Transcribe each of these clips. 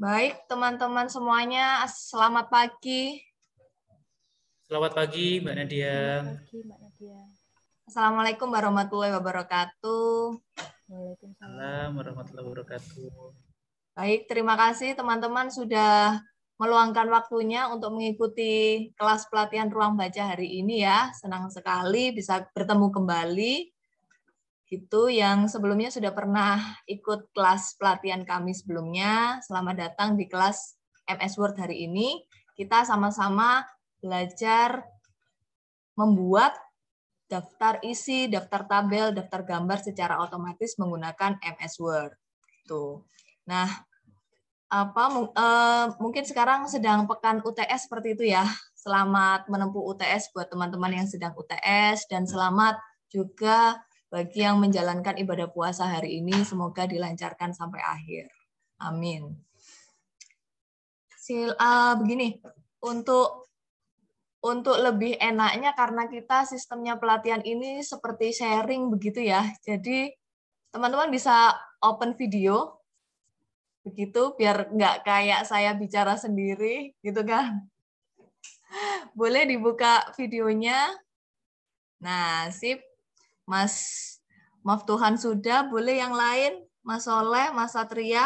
Baik, teman-teman semuanya, selamat pagi. Selamat pagi, Mbak Nadia. Selamat pagi, Mbak Nadia. Assalamualaikum warahmatullahi wabarakatuh. Waalaikumsalam. Assalamualaikum warahmatullahi wabarakatuh. Baik, terima kasih teman-teman sudah meluangkan waktunya untuk mengikuti kelas pelatihan ruang baca hari ini ya. Senang sekali bisa bertemu kembali. Gitu, yang sebelumnya sudah pernah ikut kelas pelatihan kami sebelumnya. Selamat datang di kelas MS Word hari ini. Kita sama-sama belajar membuat daftar isi, daftar tabel, daftar gambar secara otomatis menggunakan MS Word. Tuh. Nah, mungkin sekarang sedang pekan UTS seperti itu ya. Selamat menempuh UTS buat teman-teman yang sedang UTS dan selamat juga bagi yang menjalankan ibadah puasa hari ini. Semoga dilancarkan sampai akhir. Amin. Begini, untuk lebih enaknya karena kita sistemnya pelatihan ini seperti sharing begitu ya. Jadi teman-teman bisa open video begitu biar nggak kayak saya bicara sendiri gitu kan. Boleh dibuka videonya. Nah, sip. Mas Maftuhan sudah, boleh yang lain? Mas Soleh, Mas Satria,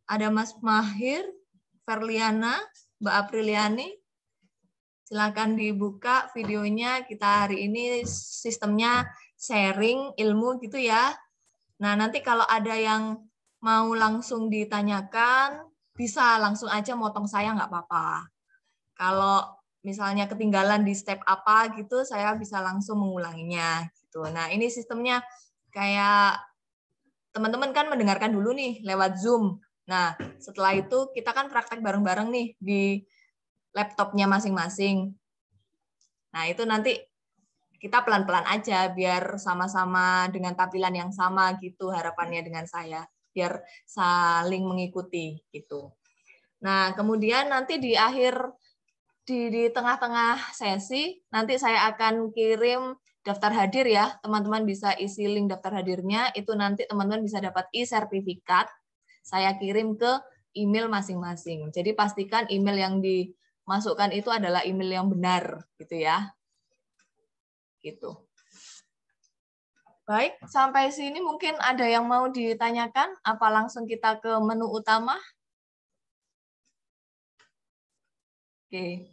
ada Mas Mahir, Ferliana, Mbak Apriliani. Silakan dibuka videonya. Kita hari ini sistemnya sharing ilmu gitu ya. Nah, nanti kalau ada yang mau langsung ditanyakan, bisa langsung aja motong saya nggak apa-apa. Kalau misalnya ketinggalan di step apa gitu, saya bisa langsung mengulanginya. Gitu. Nah, ini sistemnya kayak teman-teman kan mendengarkan dulu nih lewat Zoom. Nah, setelah itu kita kan praktek bareng-bareng nih di laptopnya masing-masing. Nah, itu nanti kita pelan-pelan aja biar sama-sama dengan tampilan yang sama gitu harapannya dengan saya. Biar saling mengikuti gitu. Nah, kemudian nanti di tengah-tengah sesi nanti saya akan kirim daftar hadir ya. Teman-teman bisa isi link daftar hadirnya, itu nanti teman-teman bisa dapat e-sertifikat. Saya kirim ke email masing-masing. Jadi pastikan email yang dimasukkan itu adalah email yang benar gitu ya. Gitu. Baik, sampai sini mungkin ada yang mau ditanyakan? Apa langsung kita ke menu utama? Oke.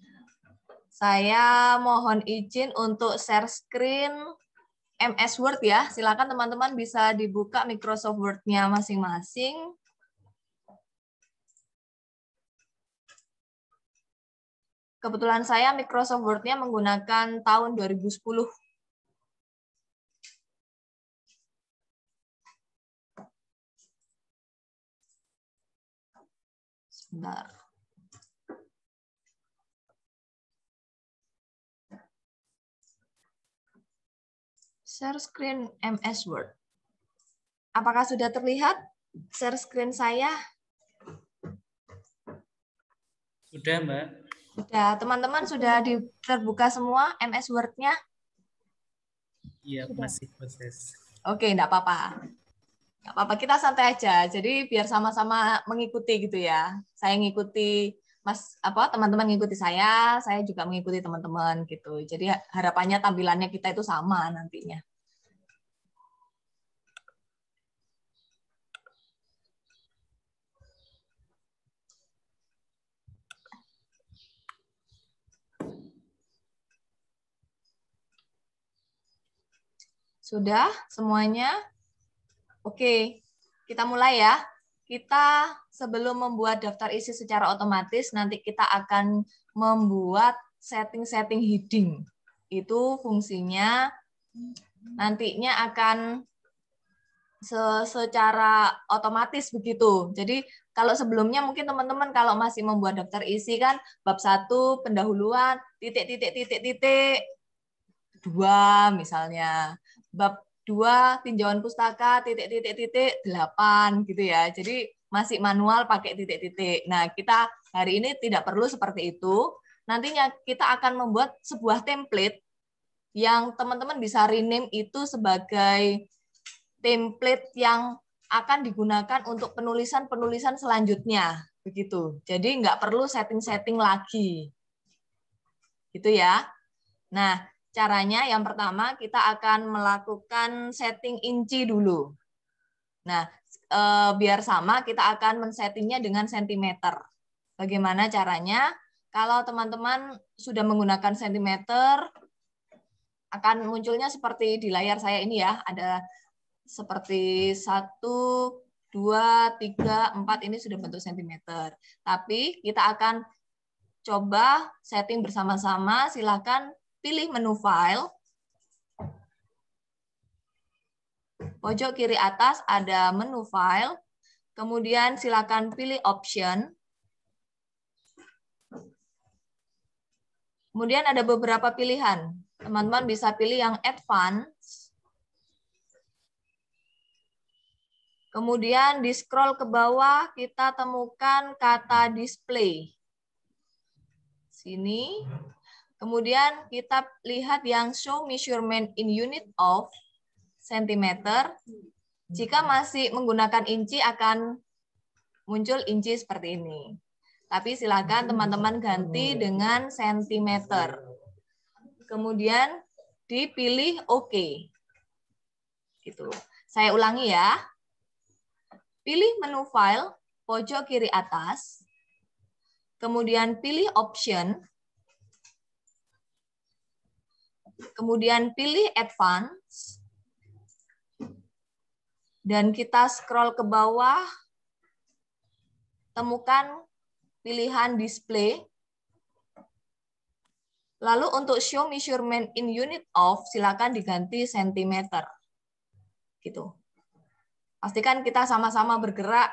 Saya mohon izin untuk share screen MS Word ya. Silakan teman-teman bisa dibuka Microsoft Word-nya masing-masing. Kebetulan saya Microsoft Word-nya menggunakan tahun 2010. Sebentar. Share screen MS Word. Apakah sudah terlihat share screen saya? Sudah, Mbak. Sudah, teman-teman sudah terbuka semua MS Word-nya? Iya, masih proses. Oke, enggak apa-apa. Enggak apa-apa, kita santai aja. Jadi biar sama-sama mengikuti gitu ya. Saya ngikuti teman-teman ngikuti saya juga mengikuti teman-teman gitu. Jadi harapannya tampilannya kita itu sama nantinya. Sudah semuanya? Oke, kita mulai ya. Kita sebelum membuat daftar isi secara otomatis, nanti kita akan membuat setting-setting heading. Itu fungsinya nantinya akan secara otomatis begitu. Jadi kalau sebelumnya mungkin teman-teman kalau masih membuat daftar isi kan bab 1 pendahuluan titik 2 misalnya. Bab 2 tinjauan pustaka titik 8 gitu ya. Jadi masih manual pakai titik-titik. Nah, kita hari ini tidak perlu seperti itu. Nantinya kita akan membuat sebuah template yang teman-teman bisa rename itu sebagai template yang akan digunakan untuk penulisan-penulisan selanjutnya. Begitu. Jadi nggak perlu setting-setting lagi. Gitu ya. Nah, caranya yang pertama kita akan melakukan setting inci dulu. Nah, biar sama kita akan men-settingnya dengan sentimeter. Bagaimana caranya? Kalau teman-teman sudah menggunakan sentimeter, akan munculnya seperti di layar saya ini ya, ada seperti 1, 2, 3, 4 ini sudah bentuk sentimeter. Tapi kita akan coba setting bersama-sama. Silakan pilih menu file. Pojok kiri atas ada menu file. Kemudian silakan pilih option. Kemudian ada beberapa pilihan. Teman-teman bisa pilih yang advance. Kemudian di scroll ke bawah kita temukan kata display. Sini. Kemudian kita lihat yang show measurement in unit of centimeter. Jika masih menggunakan inci akan muncul inci seperti ini. Tapi silakan teman-teman ganti dengan sentimeter. Kemudian dipilih OK. Gitu. Saya ulangi ya. Pilih menu file pojok kiri atas. Kemudian pilih option. Kemudian pilih advance. Dan kita scroll ke bawah. Temukan pilihan display. Lalu untuk show measurement in unit of, silakan diganti sentimeter. Gitu. Pastikan kita sama-sama bergerak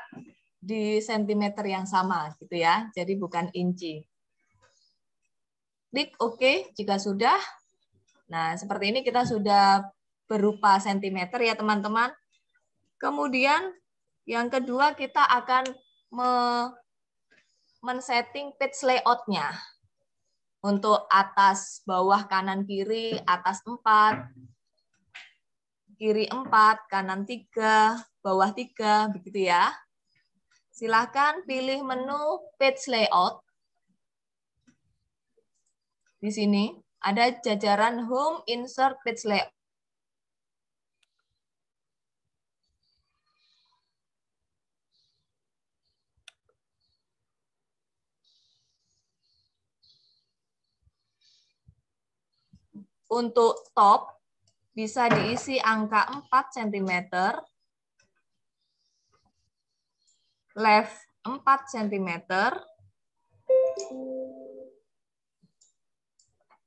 di sentimeter yang sama, gitu ya. Jadi bukan inci. Klik OK jika sudah. Nah, seperti ini kita sudah berupa sentimeter ya, teman-teman. Kemudian yang kedua kita akan men-setting page layout-nya. Untuk atas, bawah, kanan, kiri, atas 4, kiri 4, kanan 3, bawah 3, begitu ya. Silahkan pilih menu page layout. Di sini ada jajaran home, insert, page layout. Untuk top, bisa diisi angka 4 cm, left 4 cm,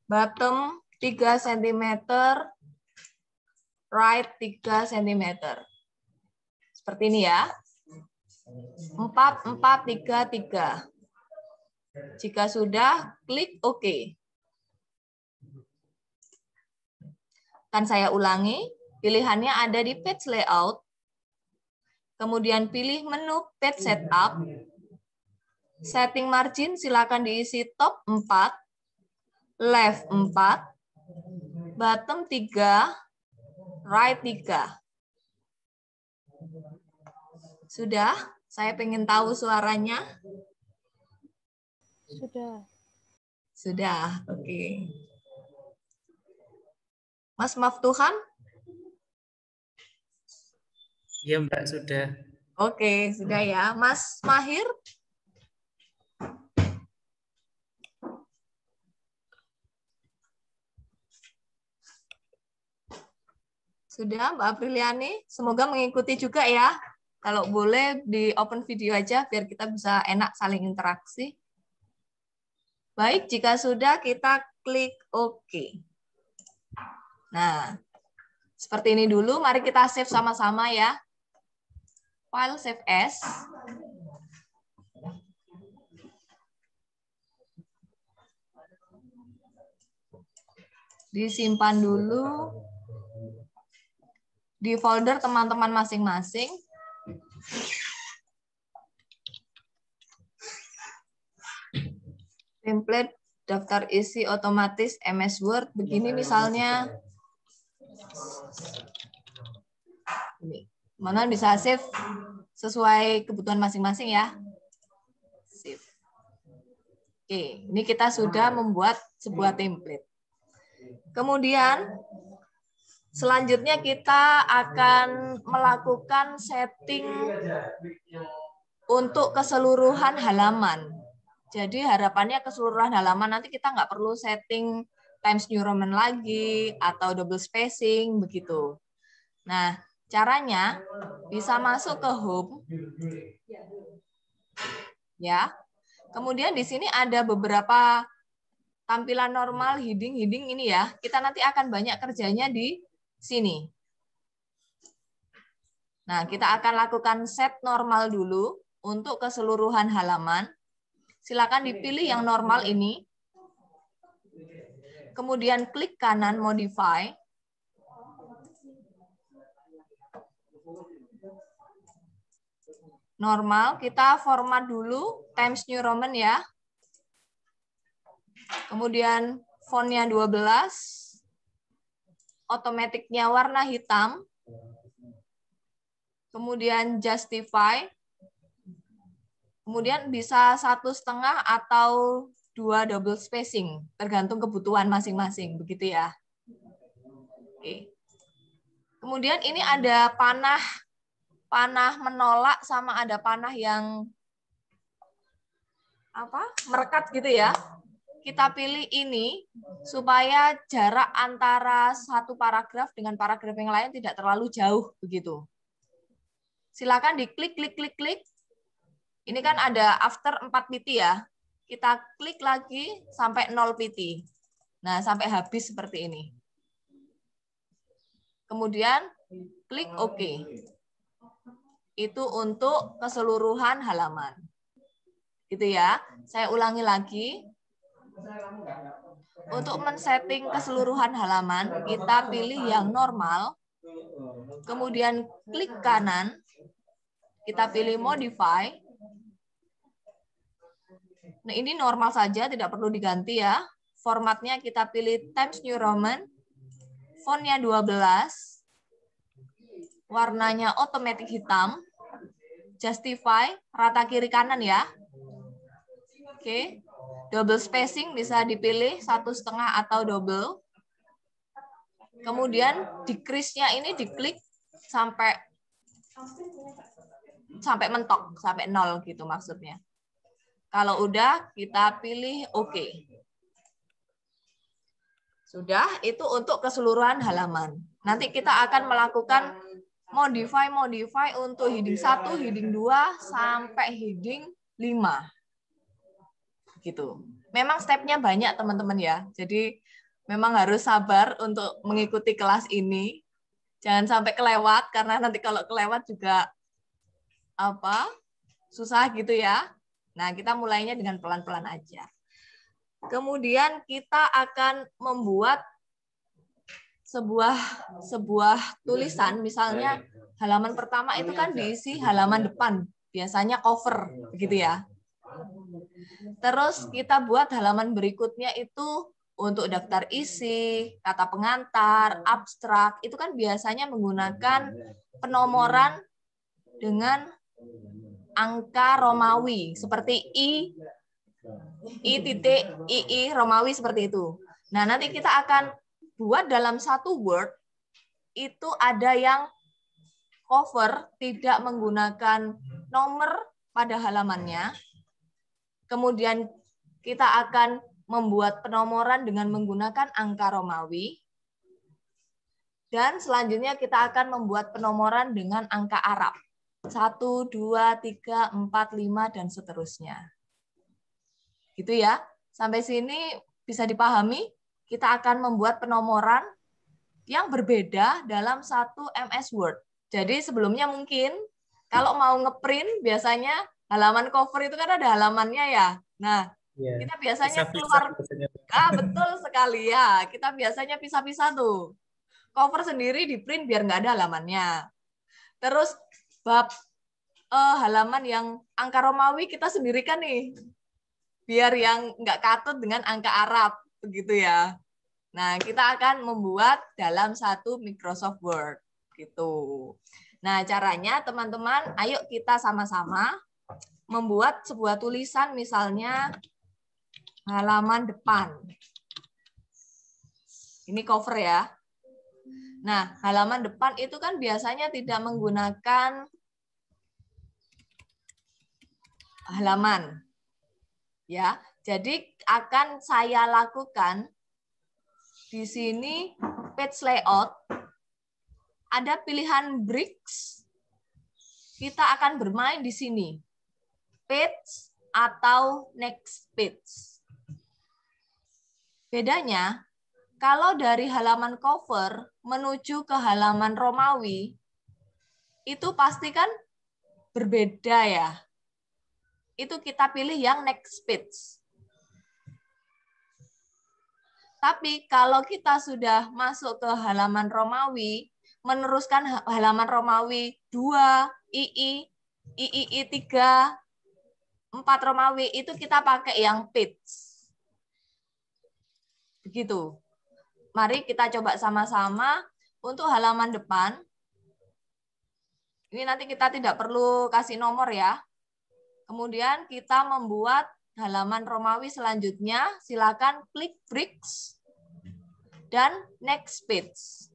bottom 3 cm, right 3 cm. Seperti ini ya. 4, 4, 3, 3. Jika sudah, klik OK. Akan saya ulangi, pilihannya ada di page layout, kemudian pilih menu page setup, setting margin silakan diisi top 4, left 4, bottom 3, right 3. Sudah? Saya pengen tahu suaranya. Sudah. Sudah, oke. Mas Maftuhan? Iya, Mbak, sudah. Oke, sudah ya. Mas Mahir? Sudah, Mbak Apriliani? Semoga mengikuti juga ya. Kalau boleh di open video aja biar kita bisa enak saling interaksi. Baik, jika sudah kita klik OK. Nah, seperti ini dulu. Mari kita save sama-sama ya. File save as. Disimpan dulu di folder teman-teman masing-masing. Template daftar isi otomatis MS Word begini misalnya. Ini. Mana bisa save sesuai kebutuhan masing-masing ya. Oke, ini kita sudah membuat sebuah template. Kemudian selanjutnya kita akan melakukan setting untuk keseluruhan halaman. Jadi harapannya keseluruhan halaman nanti kita nggak perlu setting Times New Roman lagi atau double spacing begitu. Nah, caranya bisa masuk ke home. Ya. Kemudian di sini ada beberapa tampilan normal heading ini ya. Kita nanti akan banyak kerjanya di sini. Nah, kita akan lakukan set normal dulu untuk keseluruhan halaman. Silakan dipilih yang normal ini. Kemudian klik kanan modify. Normal, kita format dulu Times New Roman ya. Kemudian fontnya 12. Otomatiknya warna hitam. Kemudian justify. Kemudian bisa 1,5 atau 2 double spacing, tergantung kebutuhan masing-masing, begitu ya. Oke. Kemudian ini ada panah menolak sama ada panah yang merekat gitu ya. Kita pilih ini supaya jarak antara satu paragraf dengan paragraf yang lain tidak terlalu jauh begitu. Silakan diklik klik. Ini kan ada after 4 pt ya. Kita klik lagi sampai 0 pt. Nah, sampai habis seperti ini. Kemudian klik OK. Itu untuk keseluruhan halaman. Gitu ya. Saya ulangi lagi. Untuk men-setting keseluruhan halaman, kita pilih yang normal. Kemudian klik kanan. Kita pilih modify. Nah, ini normal saja, tidak perlu diganti ya. Formatnya kita pilih Times New Roman. Fontnya 12. Warnanya otomatis hitam. Justify, rata kiri kanan ya. Oke. Double spacing bisa dipilih 1,5 atau double. Kemudian decrease-nya ini diklik sampai mentok, sampai 0 gitu maksudnya. Kalau udah, kita pilih OK. Sudah, itu untuk keseluruhan halaman. Nanti kita akan melakukan modify untuk heading 1, heading 2, sampai heading 5. Gitu. Memang stepnya banyak, teman-teman ya. Jadi, memang harus sabar untuk mengikuti kelas ini. Jangan sampai kelewat, karena nanti kalau kelewat juga susah gitu ya. Nah, kita mulainya dengan pelan-pelan aja. Kemudian kita akan membuat sebuah tulisan, misalnya halaman pertama itu kan diisi halaman depan, biasanya cover, begitu ya. Terus kita buat halaman berikutnya itu untuk daftar isi, kata pengantar, abstrak, itu kan biasanya menggunakan penomoran dengan angka Romawi seperti I Romawi seperti itu. Nah, nanti kita akan buat dalam satu Word itu ada yang cover tidak menggunakan nomor pada halamannya. Kemudian kita akan membuat penomoran dengan menggunakan angka Romawi. Dan selanjutnya kita akan membuat penomoran dengan angka Arab. 1, 2, 3, 4, 5, dan seterusnya. Gitu ya. Sampai sini bisa dipahami, kita akan membuat penomoran yang berbeda dalam satu MS Word. Jadi sebelumnya mungkin kalau mau ngeprint biasanya halaman cover itu kan ada halamannya ya. Nah, kita biasanya keluar. Betul sekali ya. Kita biasanya pisah-pisah tuh. Cover sendiri di print biar nggak ada halamannya. Terus bab halaman yang angka Romawi kita sendirikan nih. Biar yang nggak katut dengan angka Arab. Begitu ya. Nah, kita akan membuat dalam satu Microsoft Word. Gitu. Nah, caranya teman-teman, ayo kita sama-sama membuat sebuah tulisan misalnya halaman depan. Ini cover ya. Nah, halaman depan itu kan biasanya tidak menggunakan halaman. Ya, jadi akan saya lakukan di sini page layout. Ada pilihan bricks. Kita akan bermain di sini. Page atau next page. Bedanya, kalau dari halaman cover menuju ke halaman Romawi, itu pasti kan berbeda ya. Itu kita pilih yang next page. Tapi kalau kita sudah masuk ke halaman Romawi, meneruskan halaman Romawi 2, III 3, 4 Romawi, itu kita pakai yang page. Begitu. Mari kita coba sama-sama untuk halaman depan. Ini nanti kita tidak perlu kasih nomor ya. Kemudian kita membuat halaman Romawi selanjutnya. Silakan klik bricks dan next page.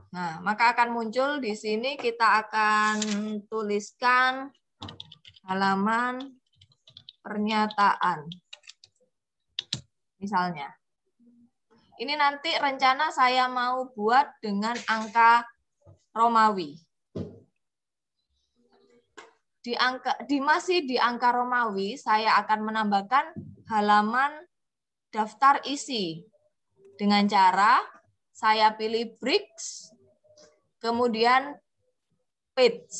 Nah, maka akan muncul di sini kita akan tuliskan halaman pernyataan. Misalnya. Ini nanti rencana saya mau buat dengan angka Romawi. Masih di angka Romawi, saya akan menambahkan halaman daftar isi. Dengan cara saya pilih bricks, kemudian page.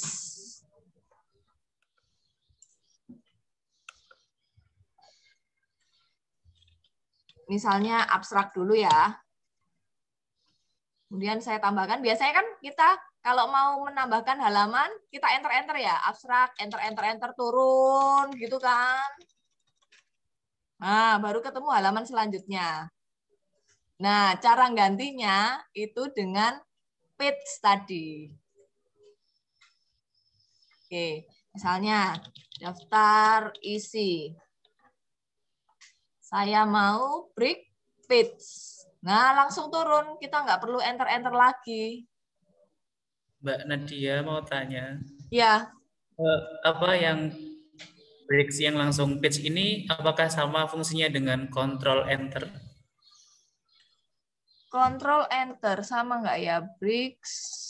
Misalnya abstrak dulu ya. Kemudian saya tambahkan, biasanya kan kita kalau mau menambahkan halaman, kita enter-enter ya. Abstrak, enter-enter turun gitu kan. Nah, baru ketemu halaman selanjutnya. Nah, cara gantinya itu dengan page tadi. Oke, misalnya daftar isi. Saya mau break page. Nah, langsung turun. Kita nggak perlu enter-enter lagi. Mbak Nadia mau tanya. Ya. Apa yang bricks yang langsung page ini apakah sama fungsinya dengan control enter? Control enter sama nggak ya bricks?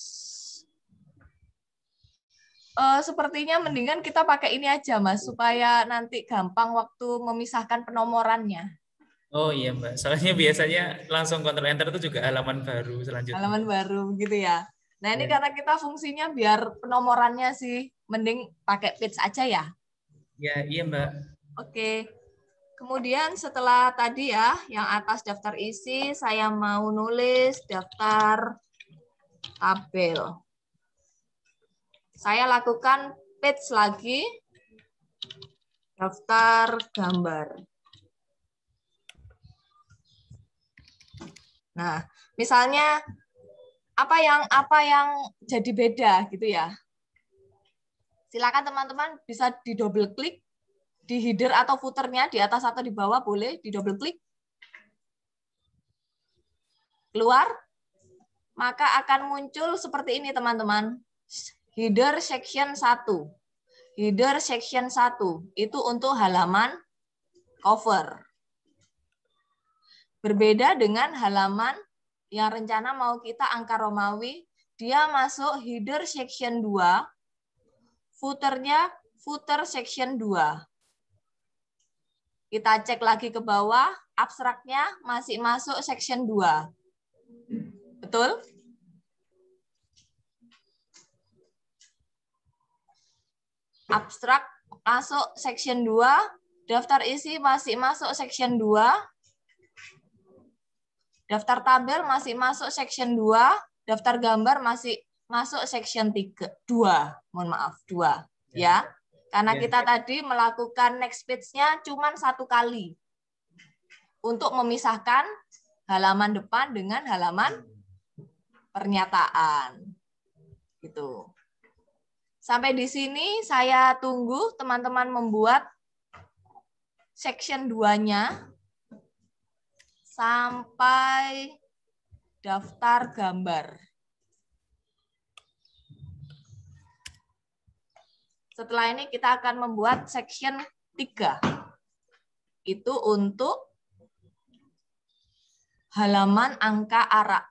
Sepertinya mendingan kita pakai ini aja Mas supaya nanti gampang waktu memisahkan penomorannya. Oh iya Mbak, soalnya biasanya langsung control enter itu juga halaman baru selanjutnya. Halaman baru gitu ya. Nah ini karena kita fungsinya biar penomorannya sih, mending pakai page aja ya. Ya iya Mbak. Oke. Kemudian setelah tadi ya, yang atas daftar isi, saya mau nulis daftar tabel. Saya lakukan page lagi, daftar gambar. Nah, misalnya apa yang jadi beda gitu ya. Silakan teman-teman bisa di double klik di header atau footernya di atas atau di bawah, boleh di double klik. Keluar, maka akan muncul seperti ini teman-teman. Header section 1. Header section 1 itu untuk halaman cover. Berbeda dengan halaman yang rencana mau kita angka Romawi, dia masuk header section 2, footernya footer section 2. Kita cek lagi ke bawah, abstraknya masih masuk section 2. Betul? Abstrak masuk section 2, daftar isi masih masuk section 2, daftar tabel masih masuk section 2, daftar gambar masih masuk section 3, 2. Mohon maaf, 2. Ya. Karena kita tadi melakukan next page-nya cuma 1 kali. Untuk memisahkan halaman depan dengan halaman pernyataan. Gitu. Sampai di sini saya tunggu teman-teman membuat section 2-nya sampai daftar gambar. Setelah ini kita akan membuat section 3. Itu untuk halaman angka arak.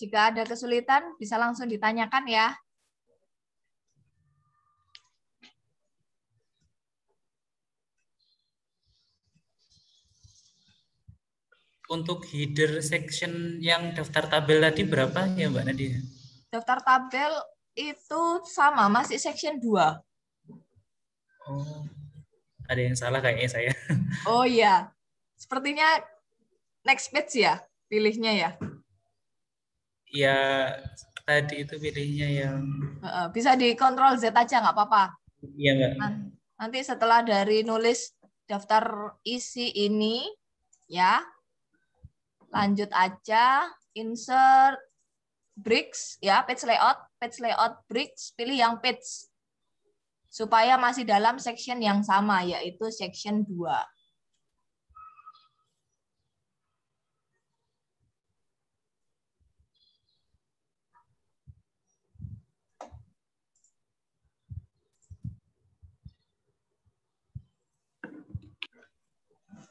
Jika ada kesulitan, bisa langsung ditanyakan ya. Untuk header section yang daftar tabel tadi berapa ya Mbak Nadia? Daftar tabel itu sama, masih section 2. Oh, ada yang salah kayaknya saya. Oh iya, sepertinya next page ya, pilihnya ya. Ya, tadi itu pilihnya yang... Bisa di Ctrl Z aja, nggak apa-apa. Iya Mbak. Nanti setelah dari nulis daftar isi ini, ya, lanjut aja, insert bricks, ya, page layout bricks, pilih yang page. Supaya masih dalam section yang sama, yaitu section 2.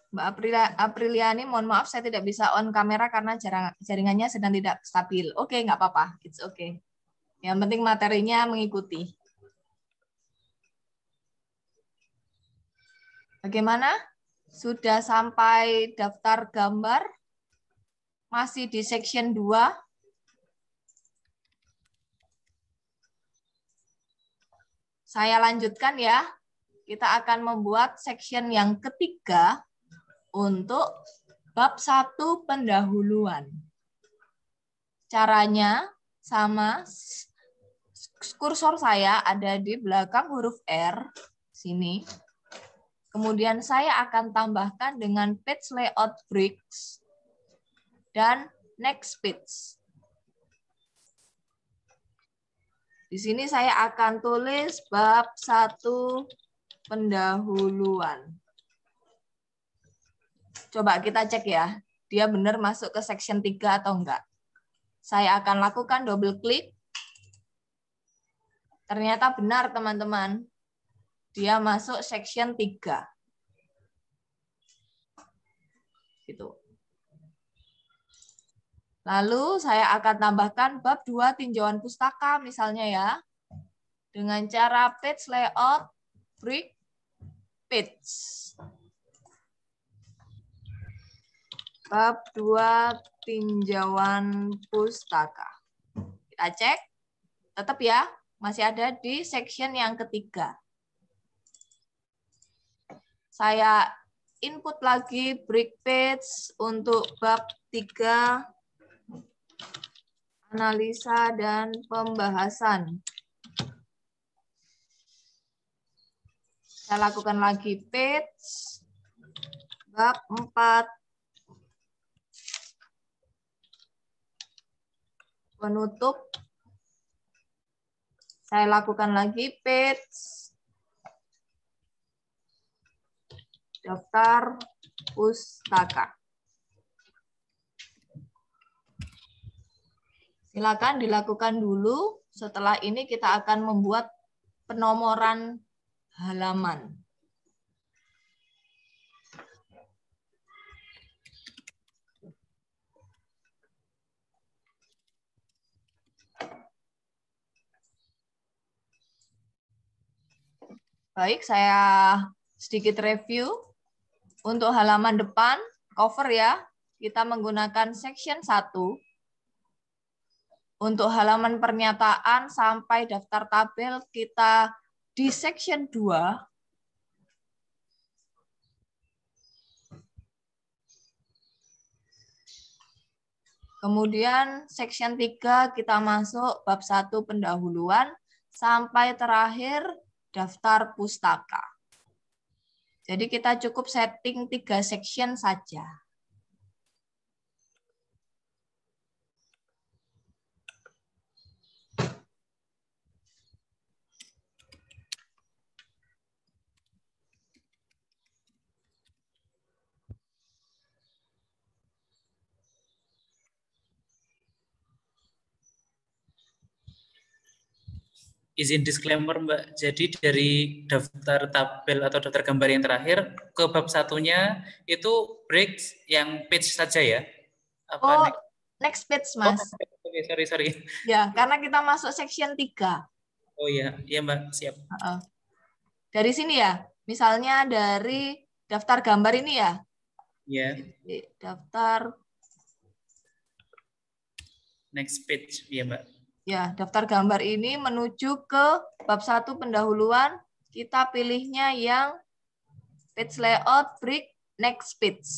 Mbak Apriliani, mohon maaf saya tidak bisa on kamera karena jaringannya sedang tidak stabil. Oke, nggak apa-apa. It's okay. Yang penting materinya mengikuti. Bagaimana? Sudah sampai daftar gambar? Masih di section 2? Saya lanjutkan ya. Kita akan membuat section yang ketiga untuk bab 1 pendahuluan. Caranya sama, kursor saya ada di belakang huruf R, sini. Kemudian saya akan tambahkan dengan page layout bricks dan next page. Di sini saya akan tulis bab 1 pendahuluan. Coba kita cek ya, dia benar masuk ke section 3 atau enggak. Saya akan lakukan double klik. Ternyata benar teman-teman. Dia masuk section 3. Gitu. Lalu saya akan tambahkan bab 2 tinjauan pustaka misalnya ya. Dengan cara page layout brick page. Bab 2 tinjauan pustaka. Kita cek. Tetap ya, masih ada di section yang ketiga. Saya input lagi break page untuk bab 3 analisa dan pembahasan. Saya lakukan lagi page bab 4 penutup. Saya lakukan lagi page daftar pustaka. Silakan dilakukan dulu. Setelah ini kita akan membuat penomoran halaman. Baik, saya sedikit review. Untuk halaman depan, cover ya, kita menggunakan section 1. Untuk halaman pernyataan sampai daftar tabel, kita di section 2. Kemudian section 3 kita masuk bab 1 pendahuluan sampai terakhir daftar pustaka. Jadi kita cukup setting 3 section saja. Izin disclaimer Mbak, jadi dari daftar tabel atau daftar gambar yang terakhir ke bab satunya itu breaks yang page saja ya? Oh, next page Mas. Oke, sorry. Ya, karena kita masuk section 3. Oh iya Mbak, siap. Dari sini ya, misalnya dari daftar gambar ini ya. Iya. Daftar. Next page, ya Mbak. Ya, daftar gambar ini menuju ke bab 1 pendahuluan, kita pilihnya yang page layout break next page.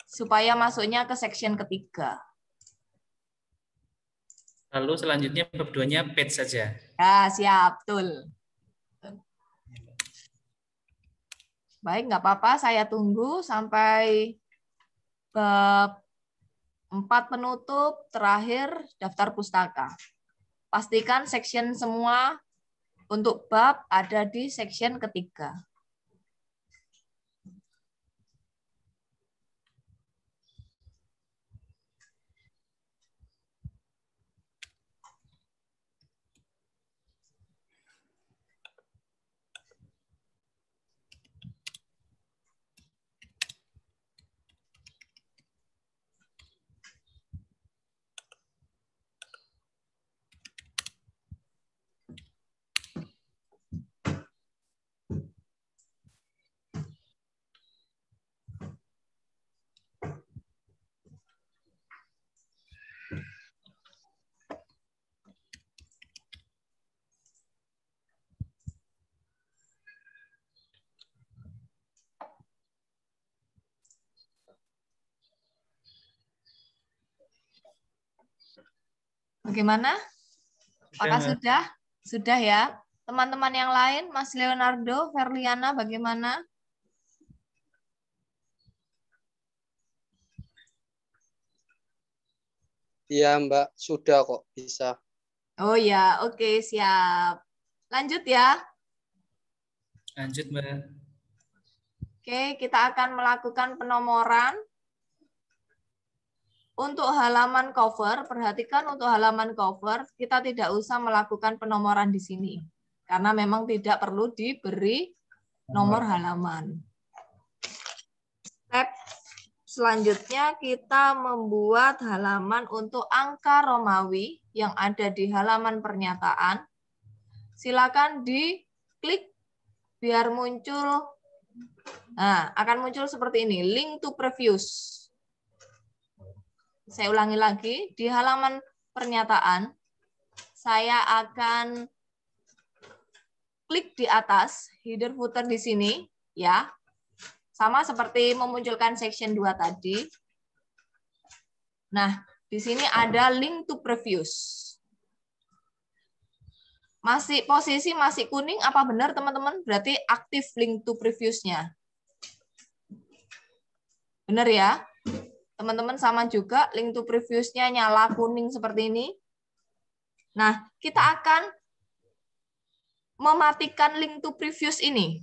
Supaya masuknya ke section ketiga. Lalu selanjutnya bab 2-nya page saja. Ya, siap, betul. Baik, nggak apa-apa, saya tunggu sampai bab 4 penutup, terakhir daftar pustaka. Pastikan section semua untuk bab ada di section ketiga. Bagaimana? Apakah sudah? Sudah ya. Teman-teman yang lain, Mas Leonardo, Verliana, bagaimana? Iya Mbak, sudah kok, bisa. Oh ya, oke, siap. Lanjut ya. Lanjut Mbak. Oke, kita akan melakukan penomoran. Untuk halaman cover, perhatikan untuk halaman cover, kita tidak usah melakukan penomoran di sini. Karena memang tidak perlu diberi nomor halaman. Step selanjutnya kita membuat halaman untuk angka Romawi yang ada di halaman pernyataan. Silakan diklik biar muncul, nah akan muncul seperti ini, link to previous. Saya ulangi lagi, di halaman pernyataan, saya akan klik di atas, header footer di sini, ya. Sama seperti memunculkan section 2 tadi. Nah, di sini ada link to previous. Posisi masih kuning, apa benar teman-teman? Berarti aktif link to previous-nya. Benar ya? Teman-teman sama juga, link to previous-nya nyala kuning seperti ini. Nah, kita akan mematikan link to previous ini.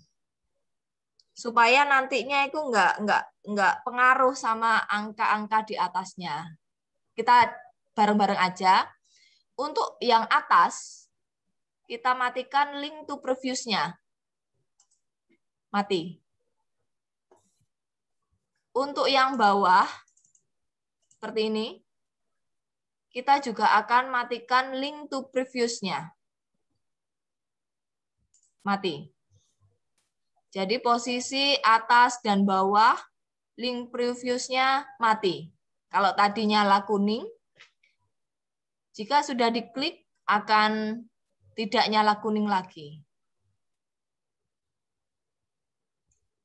Supaya nantinya itu nggak pengaruh sama angka-angka di atasnya. Kita bareng-bareng aja. Untuk yang atas, kita matikan link to previous-nya. Mati. Untuk yang bawah, seperti ini, kita juga akan matikan link to previous-nya. Mati. Jadi posisi atas dan bawah, link previous-nya mati. Kalau tadi nyala kuning, jika sudah diklik akan tidak nyala kuning lagi.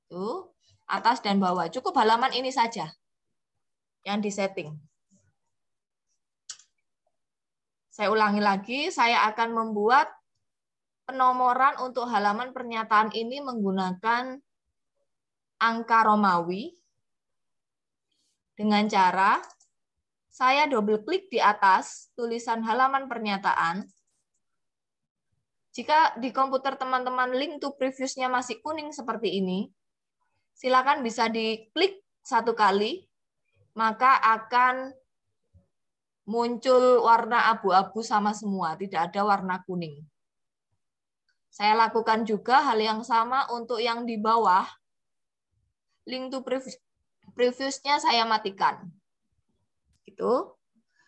Tuh, atas dan bawah. Cukup halaman ini saja. yang disetting. Saya ulangi lagi, saya akan membuat penomoran untuk halaman pernyataan ini menggunakan angka Romawi dengan cara saya double klik di atas tulisan halaman pernyataan. Jika di komputer teman-teman link to previous-nya masih kuning seperti ini, silakan bisa diklik satu kali, maka akan muncul warna abu-abu sama semua, tidak ada warna kuning. Saya lakukan juga hal yang sama untuk yang di bawah. Link to previous-nya saya matikan. Gitu.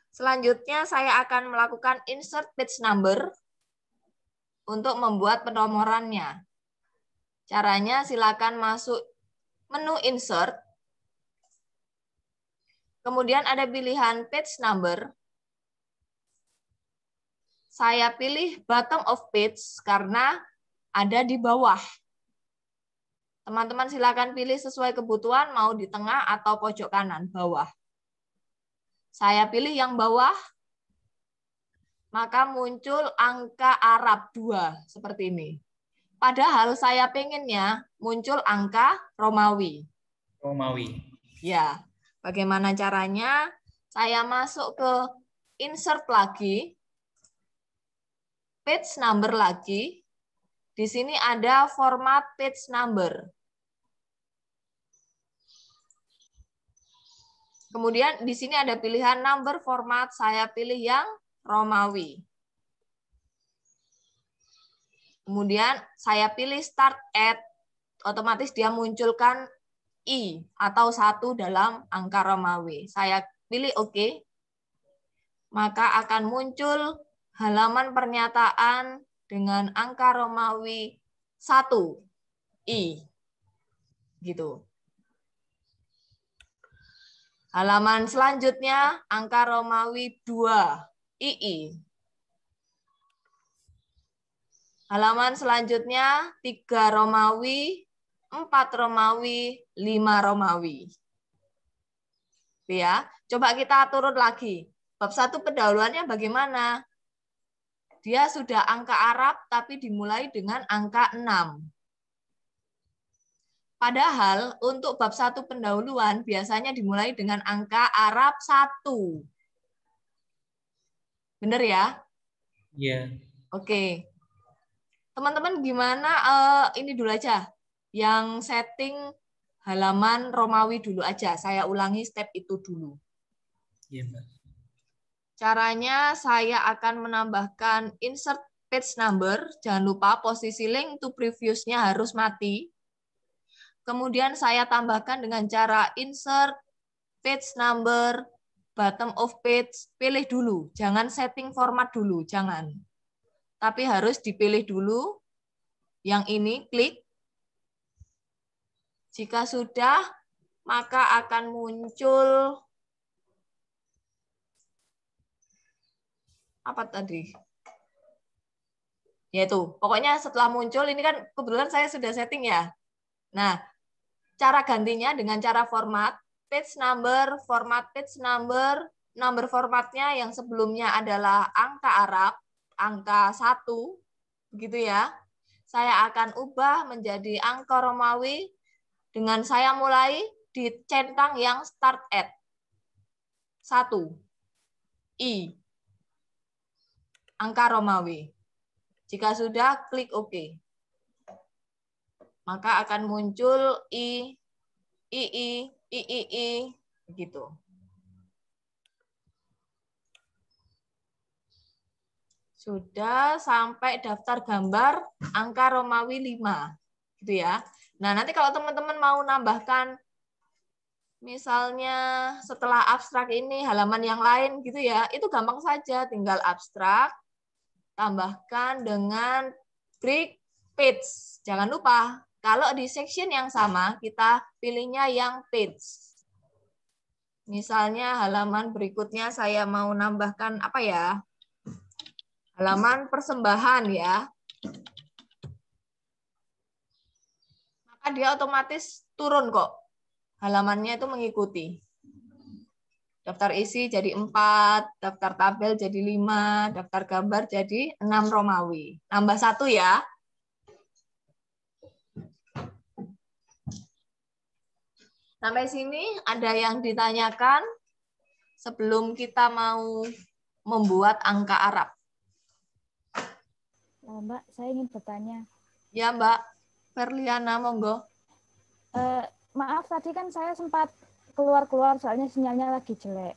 Selanjutnya saya akan melakukan insert page number untuk membuat penomorannya. Caranya silakan masuk menu insert. Kemudian ada pilihan page number. Saya pilih bottom of page karena ada di bawah. Teman-teman silakan pilih sesuai kebutuhan, mau di tengah atau pojok kanan, bawah. Saya pilih yang bawah, maka muncul angka Arab 2, seperti ini. Padahal saya pengennya muncul angka Romawi. Romawi. Ya, bagaimana caranya? Saya masuk ke insert lagi, page number lagi. Di sini ada format page number. Kemudian di sini ada pilihan number format, saya pilih yang Romawi. Kemudian saya pilih start at, otomatis dia munculkan I atau 1 dalam angka Romawi. Saya pilih OK, maka akan muncul halaman pernyataan dengan angka Romawi 1 I. Gitu. Halaman selanjutnya angka Romawi 2 II. Halaman selanjutnya 3 Romawi, 4 Romawi, 5 Romawi. Ya, coba kita turun lagi. Bab 1 pendahuluannya bagaimana? Dia sudah angka Arab tapi dimulai dengan angka 6. Padahal untuk bab 1 pendahuluan biasanya dimulai dengan angka Arab 1. Benar ya? Iya. Oke. Teman-teman gimana ini dulu aja. Yang setting halaman Romawi dulu aja. Saya ulangi step itu dulu. Iya, Mbak. Caranya saya akan menambahkan insert page number. Jangan lupa posisi link to previous-nya harus mati. Kemudian saya tambahkan dengan cara insert page number, bottom of page, pilih dulu. Jangan setting format dulu, jangan. Tapi harus dipilih dulu. Yang ini, klik. Jika sudah, maka akan muncul apa tadi? Yaitu, pokoknya setelah muncul, ini kan kebetulan saya sudah setting ya. Nah, cara gantinya dengan cara format, page number, format page number, number formatnya yang sebelumnya adalah angka Arab, angka 1, begitu ya. Saya akan ubah menjadi angka Romawi dengan saya mulai di centang yang start at 1 I angka Romawi. Jika sudah, klik OK. Maka akan muncul I begitu. Sudah sampai daftar gambar angka Romawi 5. Gitu ya. Nah, nanti kalau teman-teman mau nambahkan misalnya setelah abstrak ini halaman yang lain gitu ya, itu gampang saja, tinggal abstrak tambahkan dengan break page. Jangan lupa, kalau di section yang sama kita pilihnya yang page. Misalnya halaman berikutnya saya mau nambahkan apa ya? Halaman persembahan ya. Maka dia otomatis turun kok. Halamannya itu mengikuti. Daftar isi jadi 4, daftar tabel jadi 5, daftar gambar jadi 6 Romawi. Nambah 1 ya. Sampai sini ada yang ditanyakan sebelum kita mau membuat angka Arab? Mbak, saya ingin bertanya. Ya, Mbak. Ferliana, monggo. Maaf, tadi kan saya sempat keluar-keluar soalnya sinyalnya lagi jelek.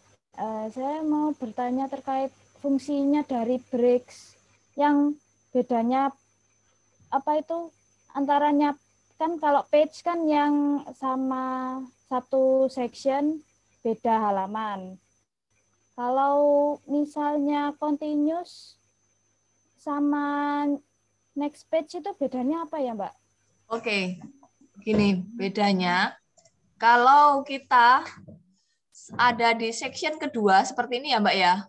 Saya mau bertanya terkait fungsinya dari breaks yang bedanya apa itu antaranya, kan kalau page kan yang sama satu section beda halaman. Kalau misalnya continuous sama next page itu bedanya apa ya, Mbak? Oke, gini bedanya. Kalau kita ada di section kedua seperti ini ya Mbak ya.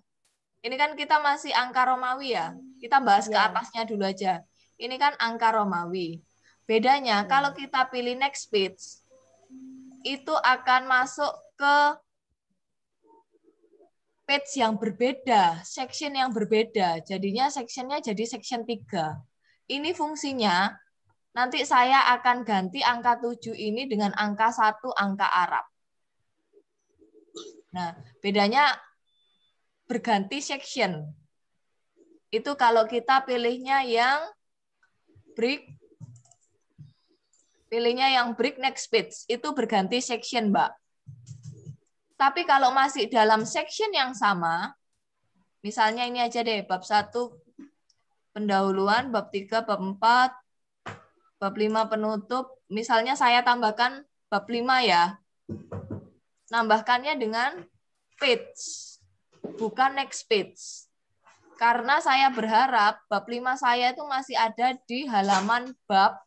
Ini kan kita masih angka Romawi ya. Kita bahas ke Ya. atasnya dulu aja. Ini kan angka Romawi. Bedanya kalau kita pilih next page, itu akan masuk ke page yang berbeda, section yang berbeda. Jadinya sectionnya jadi section 3. Ini fungsinya, nanti saya akan ganti angka 7 ini dengan angka 1 angka Arab. Nah, bedanya berganti section. Itu kalau kita pilihnya yang break, next page, itu berganti section, Mbak. Tapi kalau masih dalam section yang sama, misalnya ini aja deh, bab 1 pendahuluan, bab 3, bab 4, bab 5 penutup, misalnya saya tambahkan bab 5 ya. Nambahkannya dengan page, bukan next page. Karena saya berharap bab 5 saya itu masih ada di halaman bab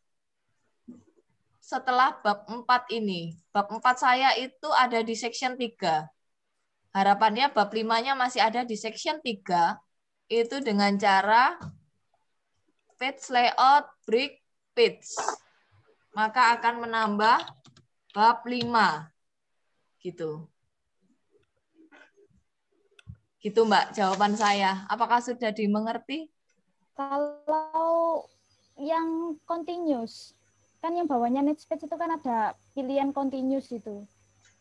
setelah bab 4 ini. Bab 4 saya itu ada di section 3. Harapannya bab 5-nya masih ada di section 3, itu dengan cara page layout break page. Maka akan menambah bab 5. Gitu. Gitu Mbak, jawaban saya. Apakah sudah dimengerti? Kalau yang continuous, kan yang bawahnya next page itu kan ada pilihan continuous itu.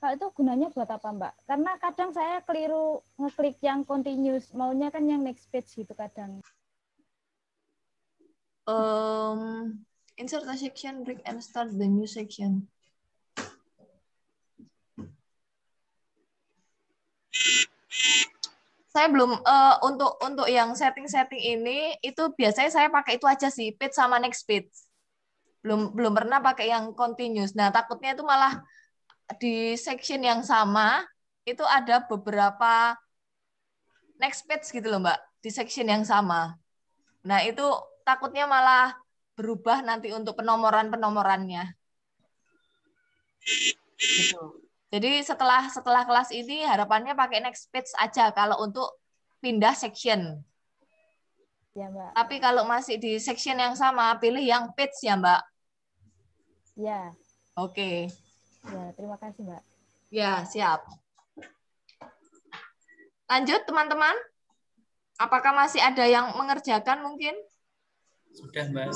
Kalau itu gunanya buat apa, Mbak? Karena kadang saya keliru ngeklik yang continuous, maunya kan yang next page gitu kadang. Insert a section, break and start the new section. Saya belum untuk yang setting ini itu biasanya saya pakai itu aja sih, page sama next page. Belum pernah pakai yang continuous. Nah, takutnya itu malah di section yang sama itu ada beberapa next page gitu loh, Mbak, di section yang sama. Nah, itu takutnya malah berubah nanti untuk penomorannya. Gitu. Jadi setelah kelas ini harapannya pakai next page aja kalau untuk pindah section. Ya, Mbak. Tapi kalau masih di section yang sama, pilih yang page ya, Mbak. Ya. Oke. Ya, terima kasih, Mbak. Ya, siap. Lanjut, teman-teman. Apakah masih ada yang mengerjakan mungkin? Sudah, Mbak.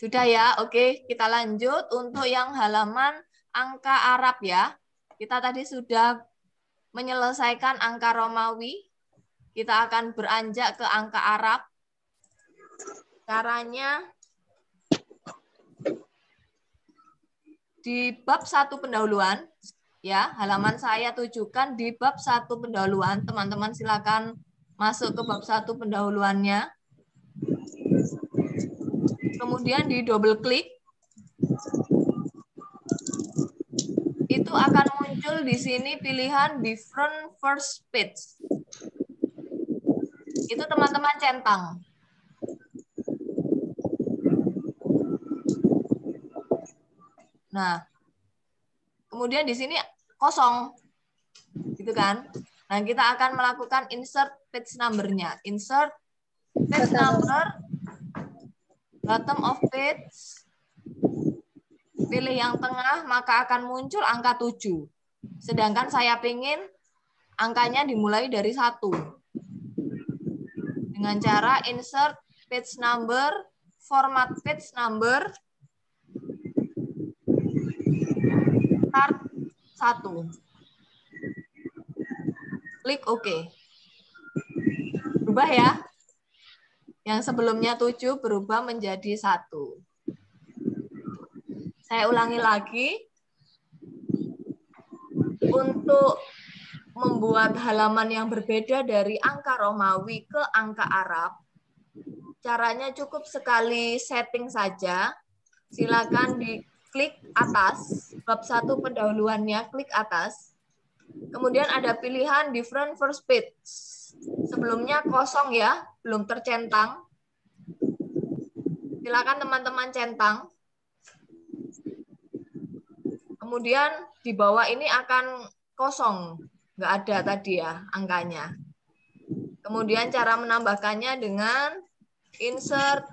Sudah ya, oke. Kita lanjut untuk yang halaman angka Arab ya. Kita tadi sudah menyelesaikan angka Romawi. Kita akan beranjak ke angka Arab. Caranya di bab 1 pendahuluan, ya, halaman saya tujukan di bab 1 pendahuluan. Teman-teman silakan masuk ke bab 1 pendahuluannya. Kemudian di double klik. Itu akan muncul di sini pilihan different first page. Itu teman-teman centang. Nah, kemudian di sini kosong. Gitu kan? Nah, kita akan melakukan insert page number-nya. Insert page number, bottom of page. Pilih yang tengah, maka akan muncul angka 7. Sedangkan saya ingin angkanya dimulai dari 1. Dengan cara insert page number, format page number, start 1. Klik OK. Berubah ya. Yang sebelumnya 7 berubah menjadi 1. Saya ulangi lagi. Untuk membuat halaman yang berbeda dari angka Romawi ke angka Arab, caranya cukup sekali setting saja. Silakan diklik atas, bab 1 pendahuluannya, klik atas. Kemudian ada pilihan different first page. Sebelumnya kosong ya, belum tercentang. Silakan teman-teman centang. Kemudian di bawah ini akan kosong, nggak ada tadi ya angkanya. Kemudian cara menambahkannya dengan insert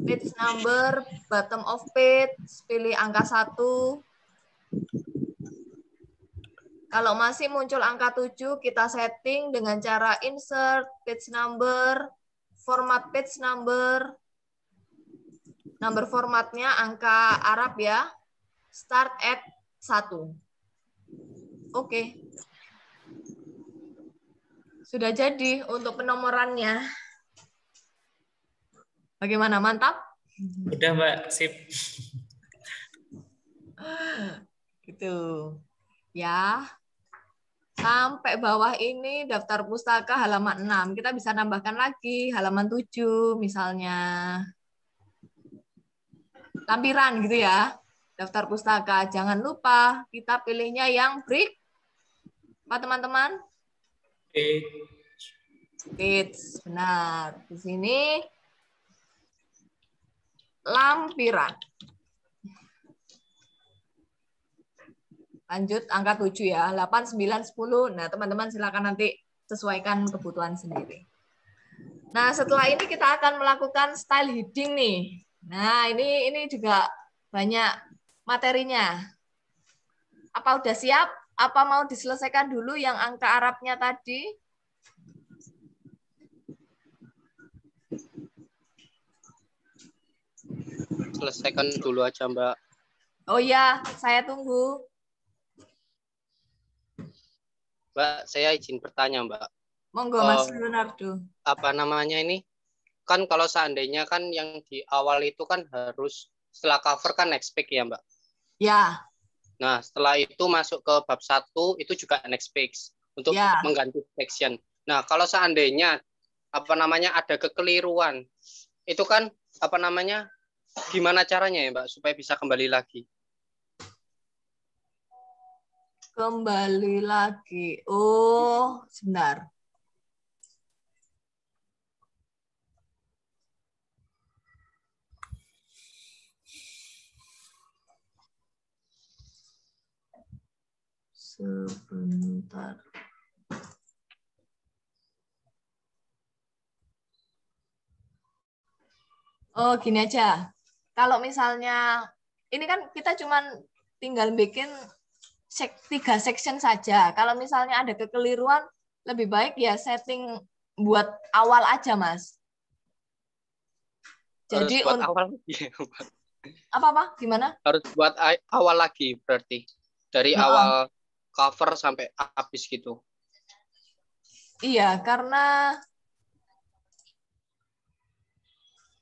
page number, bottom of page, pilih angka 1. Kalau masih muncul angka 7, kita setting dengan cara insert page number, format page number formatnya angka Arab ya. Start at 1. Oke. Sudah jadi untuk penomorannya. Bagaimana? Mantap? Udah, Mbak. Sip. Gitu. Ya. Sampai bawah ini daftar pustaka halaman 6. Kita bisa nambahkan lagi halaman 7 misalnya. Lampiran gitu ya. Daftar pustaka. Jangan lupa kita pilihnya yang break. Apa teman-teman? Page. Benar. Di sini lampiran. Lanjut angka 7 ya. 8, 9, 10. Nah, teman-teman silakan nanti sesuaikan kebutuhan sendiri. Nah, setelah ini kita akan melakukan style heading nih. Nah, ini juga banyak materinya. Apa udah siap? Apa mau diselesaikan dulu yang angka Arabnya tadi? Selesaikan dulu aja, Mbak. Oh ya, saya tunggu. Mbak, saya izin bertanya, Mbak. Monggo, Mas Leonardo. Apa namanya ini? Kan kalau seandainya kan yang di awal itu kan harus setelah cover kan next page ya, Mbak? Ya. Nah, setelah itu masuk ke bab 1 itu juga next page untuk ya. mengganti section. Nah, kalau seandainya apa namanya ada kekeliruan, itu kan apa namanya gimana caranya ya, Mbak, supaya bisa kembali lagi? Kembali lagi. Oh, sebentar. Sebentar. Oh, gini aja. Kalau misalnya, ini kan kita cuman tinggal bikin 3 section saja. Kalau misalnya ada kekeliruan, lebih baik ya setting buat awal aja, Mas. Jadi harus buat awal lagi. Apa? Gimana? Harus buat awal lagi berarti. Dari awal cover sampai habis gitu. Iya, karena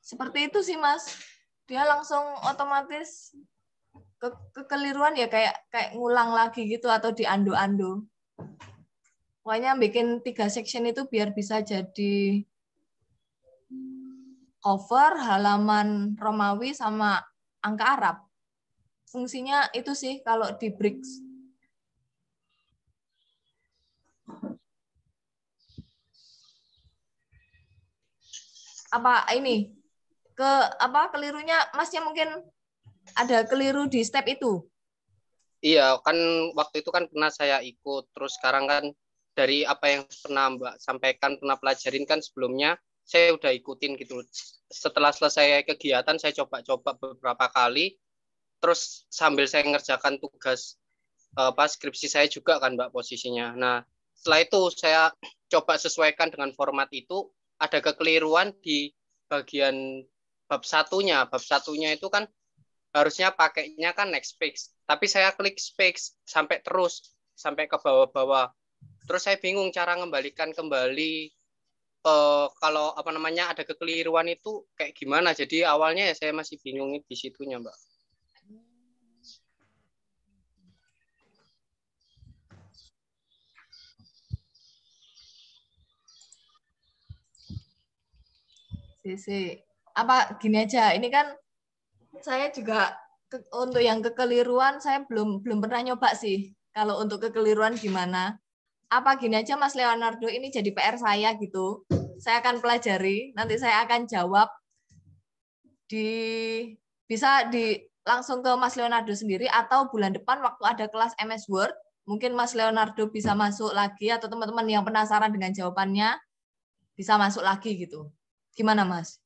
seperti itu sih, Mas. Dia langsung otomatis kekeliruan ya kayak ngulang lagi gitu atau diando-ando. Pokoknya bikin 3 section itu biar bisa jadi cover, halaman Romawi sama angka Arab. Fungsinya itu sih kalau di Bricks. Apa ini? Kelirunya Masnya mungkin ada keliru di step itu? Iya, kan waktu itu kan pernah saya ikut. Terus sekarang kan dari apa yang pernah Mbak sampaikan, pernah pelajarin kan sebelumnya, saya udah ikutin gitu. Setelah selesai kegiatan, saya coba-coba beberapa kali. Terus sambil saya ngerjakan tugas skripsi saya juga kan Mbak posisinya. Nah, setelah itu saya coba sesuaikan dengan format itu, ada kekeliruan di bagian bab satunya. Bab satunya itu kan harusnya pakainya kan next space, tapi saya klik space sampai ke bawah-bawah. Terus saya bingung cara mengembalikan kembali kalau apa namanya ada kekeliruan itu kayak gimana. Jadi awalnya ya saya masih bingung di situnya, Mbak. Apa gini aja, ini kan saya juga untuk yang kekeliruan saya belum pernah nyoba sih. Kalau untuk kekeliruan gimana? Apa gini aja Mas Leonardo, ini jadi PR saya gitu. Saya akan pelajari, nanti saya akan jawab bisa langsung ke Mas Leonardo sendiri, atau bulan depan waktu ada kelas MS Word, mungkin Mas Leonardo bisa masuk lagi, atau teman-teman yang penasaran dengan jawabannya bisa masuk lagi gitu. Gimana Mas?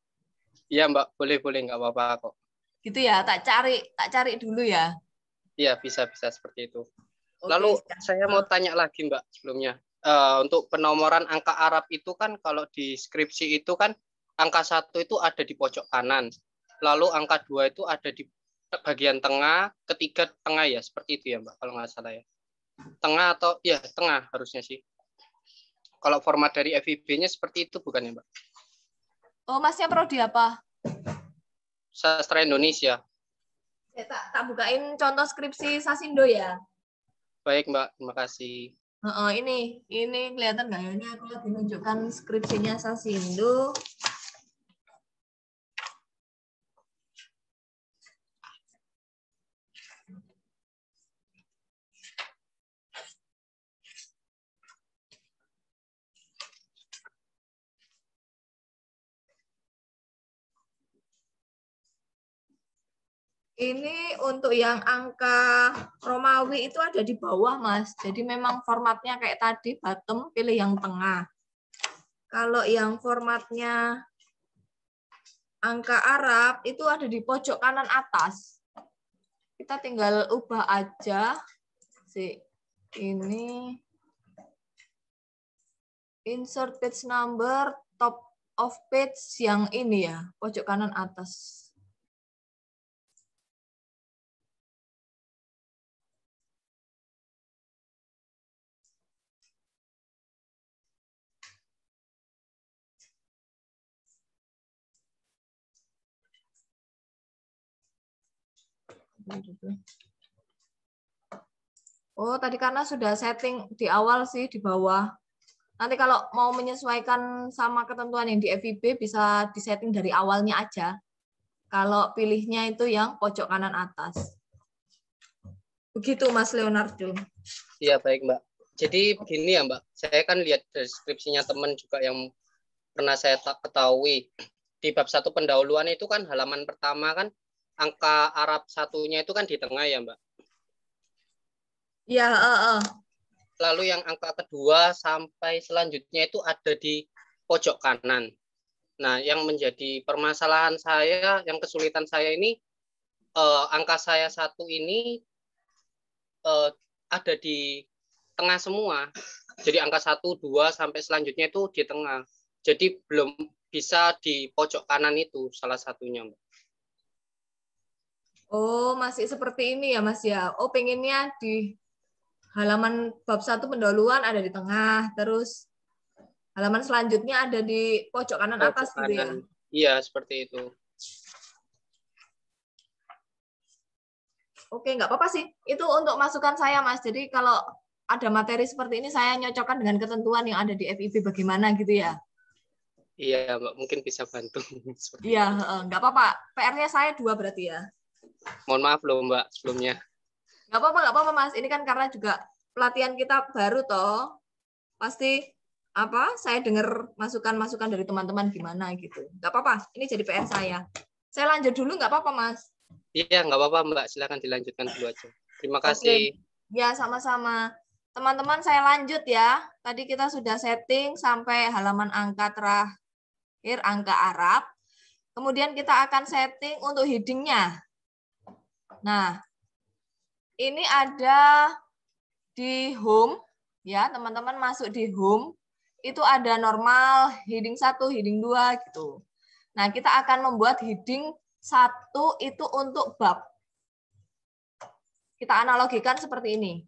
Iya Mbak, boleh nggak apa-apa kok. Gitu ya, tak cari dulu ya. Iya, bisa seperti itu. Oke, lalu saya mau tanya lagi Mbak sebelumnya. Untuk penomoran angka Arab itu kan kalau di skripsi itu kan angka 1 itu ada di pojok kanan. Lalu angka 2 itu ada di bagian tengah, ketiga tengah ya, seperti itu ya Mbak kalau nggak salah ya. Tengah atau ya tengah harusnya sih. Kalau format dari FIB-nya seperti itu bukan ya Mbak? Oh, Masnya prodi apa? Sastra Indonesia. Tak bukain contoh skripsi Sasindo ya. Baik Mbak, terima kasih. Ini kelihatan nggak ya? Ini aku lagi menunjukkan skripsinya Sasindo. Ini untuk yang angka Romawi itu ada di bawah, Mas. Jadi memang formatnya kayak tadi, bottom, pilih yang tengah. Kalau yang formatnya angka Arab itu ada di pojok kanan atas. Kita tinggal ubah aja. Ini insert page number, top of page yang ini ya, pojok kanan atas. Oh, tadi karena sudah setting di awal sih di bawah. Nanti kalau mau menyesuaikan sama ketentuan yang di FIB bisa disetting dari awalnya aja. Kalau pilihnya itu yang pojok kanan atas. Begitu Mas Leonardo. Iya, baik Mbak. Jadi begini ya Mbak, saya kan lihat deskripsinya teman juga yang pernah saya ketahui. Di bab 1 pendahuluan itu kan halaman pertama kan angka Arab satunya itu kan di tengah ya Mbak. Iya, Lalu yang angka kedua sampai selanjutnya itu ada di pojok kanan. Nah, yang menjadi permasalahan saya, yang kesulitan saya ini, angka saya 1 ini ada di tengah semua. Jadi angka 1, 2 sampai selanjutnya itu di tengah. Jadi belum bisa di pojok kanan itu salah satunya, Mbak. Oh, masih seperti ini ya, Mas ya. Oh, pengennya di halaman bab 1 pendahuluan ada di tengah, terus halaman selanjutnya ada di pojok kanan atas gitu ya. Iya, seperti itu. Oke, nggak apa-apa sih. Itu untuk masukan saya, Mas. Jadi kalau ada materi seperti ini, saya nyocokkan dengan ketentuan yang ada di FIB bagaimana gitu ya. Iya, Mbak. Mungkin bisa bantu. Iya, nggak apa-apa. PR-nya saya 2 berarti ya. Mohon maaf loh, Mbak, sebelumnya. Nggak apa-apa, Mas. Ini kan karena juga pelatihan kita baru toh. Pasti saya dengar masukan-masukan dari teman-teman gimana gitu. Nggak apa-apa. Ini jadi PR saya. Saya lanjut dulu nggak apa-apa, Mas? Iya, nggak apa-apa, Mbak. Silakan dilanjutkan dulu aja. Terima kasih. Oke. Ya, sama-sama. Teman-teman, saya lanjut ya. Tadi kita sudah setting sampai halaman angka terakhir, angka Arab. Kemudian kita akan setting untuk heading-nya. Nah, ini ada di home, Ya, teman-teman masuk di home, itu ada normal, heading 1, heading 2 gitu. Nah, kita akan membuat heading 1 itu untuk bab. Kita analogikan seperti ini.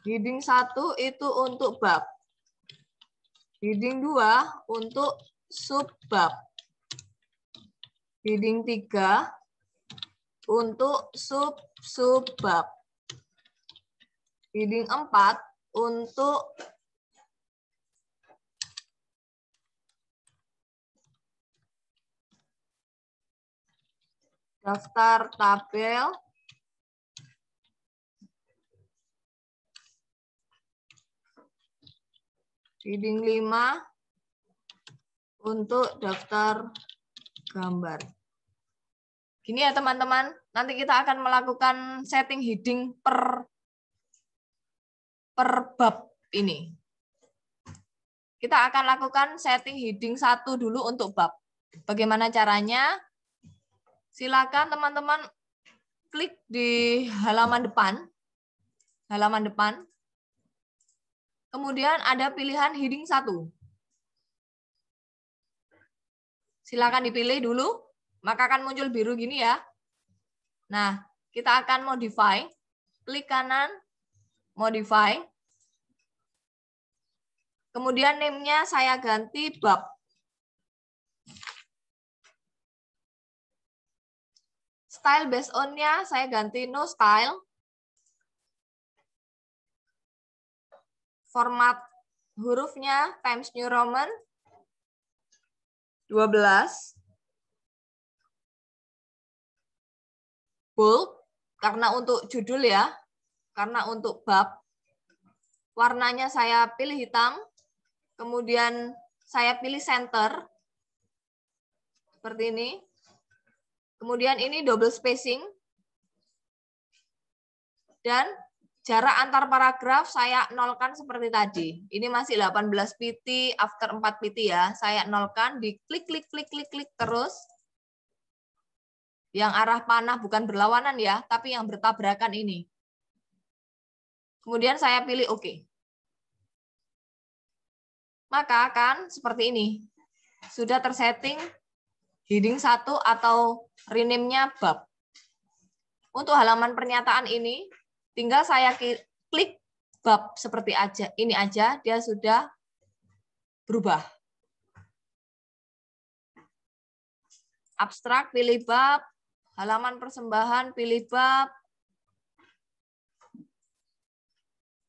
Heading 1 itu untuk bab. Heading 2 untuk subbab. Heading 3 untuk sub-subbab. Heading 4 untuk daftar tabel. Heading 5 untuk daftar gambar. Gini ya teman-teman, nanti kita akan melakukan setting heading per bab ini. Kita akan lakukan setting heading 1 dulu untuk bab. Bagaimana caranya? Silakan teman-teman klik di halaman depan. Halaman depan. Kemudian ada pilihan heading 1. Silakan dipilih dulu, maka akan muncul biru gini ya. Nah, kita akan modify. Klik kanan, modify. Kemudian name-nya saya ganti bab. Style based on-nya saya ganti no style. Format hurufnya Times New Roman 12. Bold, karena untuk judul ya. Karena untuk bab. Warnanya saya pilih hitam. Kemudian saya pilih center. Seperti ini. Kemudian ini double spacing. Dan jarak antar paragraf saya nolkan seperti tadi. Ini masih 18 pt, after 4 pt ya. Saya nolkan, di klik, klik, klik, klik, klik terus. Yang arah panah bukan berlawanan ya, tapi yang bertabrakan ini. Kemudian saya pilih OK. Maka akan seperti ini. Sudah tersetting heading 1 atau rename-nya bab. Untuk halaman pernyataan ini, tinggal saya klik bab seperti ini aja, dia sudah berubah. Abstrak, pilih bab. Halaman persembahan, pilih bab.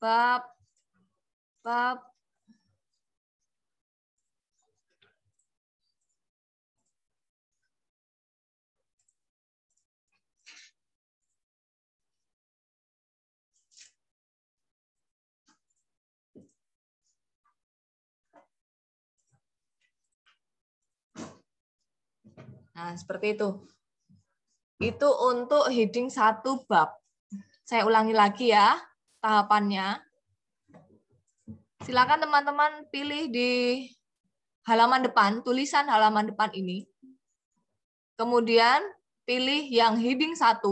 Bab. Bab. Nah, seperti itu. Itu untuk heading 1 bab. Saya ulangi lagi ya tahapannya. Silakan teman-teman pilih di halaman depan, tulisan halaman depan ini. Kemudian pilih yang heading 1.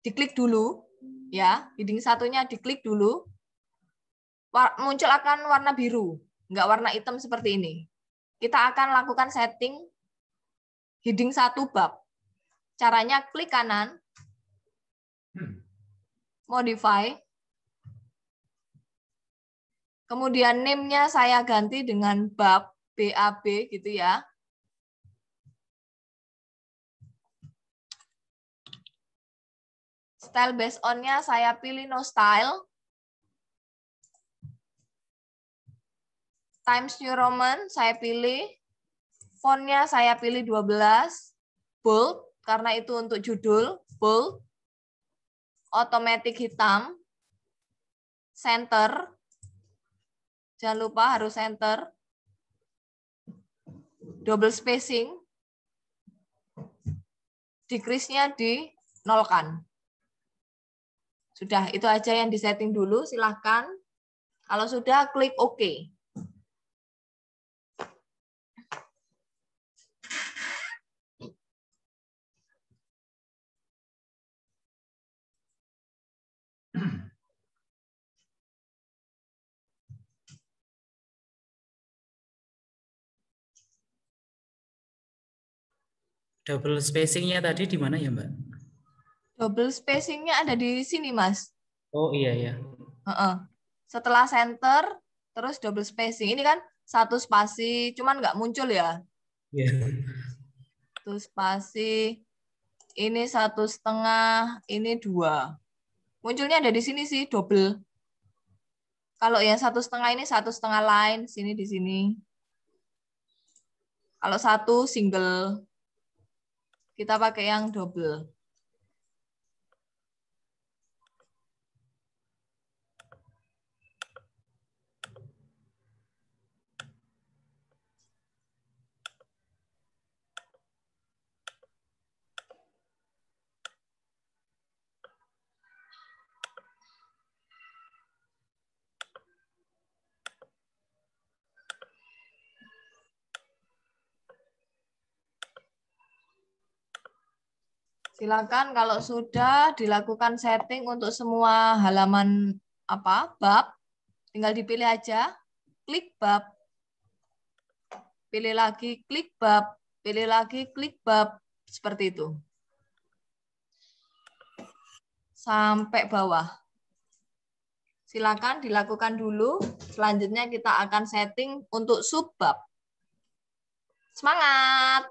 Diklik dulu ya, heading 1-nya diklik dulu. Muncul akan warna biru, enggak warna hitam seperti ini. Kita akan lakukan setting heading 1 bab. Caranya klik kanan, modify. Kemudian name-nya saya ganti dengan bab, BAB gitu ya. Style based on-nya saya pilih no style. Times New Roman saya pilih. Font-nya saya pilih 12. Bold, karena itu untuk judul. Bold. Automatic hitam. Center. Jangan lupa harus center. Double spacing. Decrease-nya dinolkan. Sudah, itu aja yang disetting dulu. Silahkan. Kalau sudah, klik OK. Double spacingnya tadi di mana ya, Mbak? Double spacingnya ada di sini, Mas. Oh iya ya. Setelah center, terus double spacing. Ini kan satu spasi, cuman nggak muncul ya. Iya. Satu spasi, ini 1,5, ini 2. Munculnya ada di sini sih, double. Kalau yang 1,5 ini 1,5 line, sini di sini. Kalau satu single, kita pakai yang double. Silakan kalau sudah dilakukan setting untuk semua halaman bab, tinggal dipilih aja, klik bab, pilih lagi, klik bab, pilih lagi, klik bab, seperti itu. Sampai bawah. Silakan dilakukan dulu, selanjutnya kita akan setting untuk subbab. Semangat!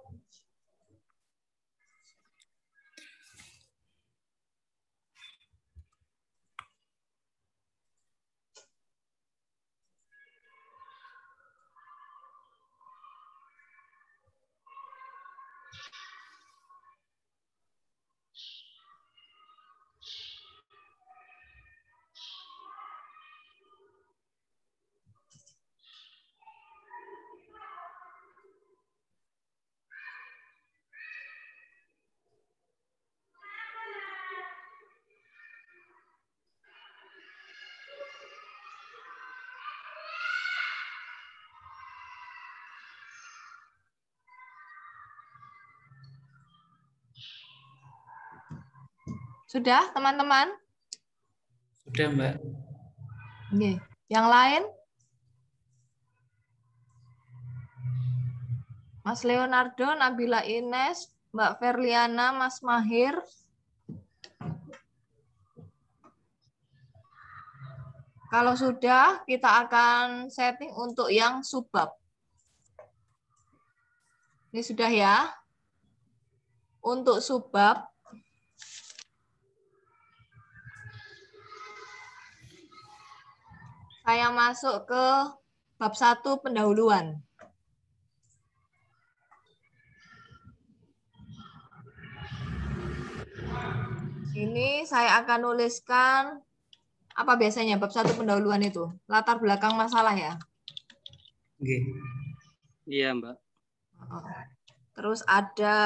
Sudah, teman-teman? Sudah, Mbak. Oke. Yang lain? Mas Leonardo, Nabila Ines, Mbak Verliana, Mas Mahir. Kalau sudah, kita akan setting untuk yang subbab. Ini sudah ya. Untuk subbab, saya masuk ke bab 1 pendahuluan. Ini saya akan nuliskan apa biasanya bab 1 pendahuluan itu? Latar belakang masalah ya? Oke. Iya, Mbak. Terus ada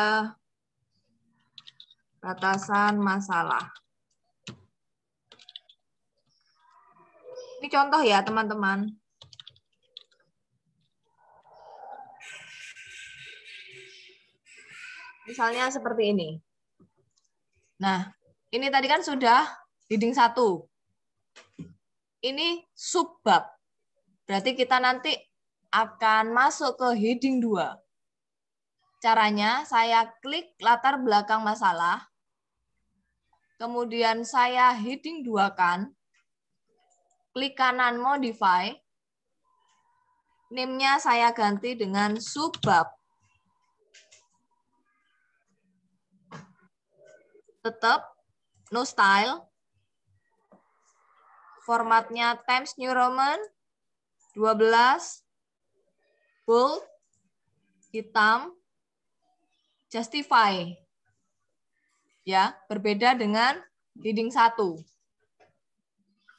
batasan masalah. Ini contoh ya, teman-teman. Misalnya seperti ini. Nah, ini tadi kan sudah heading 1. Ini subbab. Berarti kita nanti akan masuk ke heading 2. Caranya saya klik latar belakang masalah. Kemudian saya heading 2-kan. Klik kanan modify. Name-nya saya ganti dengan subbab. Tetap no style. Formatnya Times New Roman 12, bold, hitam, justify. Ya, berbeda dengan heading 1.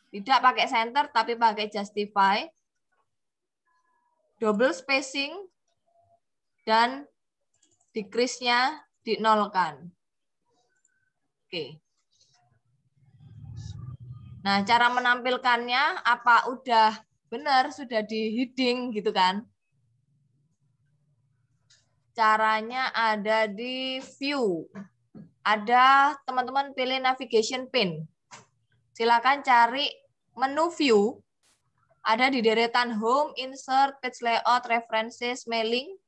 Tidak pakai center tapi pakai justify. Double spacing dan decrease-nya dinolkan. Oke. Nah, cara menampilkannya apa udah benar sudah di heading gitu kan? Caranya ada di view. Ada teman-teman pilih navigation pane. Silakan cari menu view, ada di deretan home, insert, page layout, references, mailing.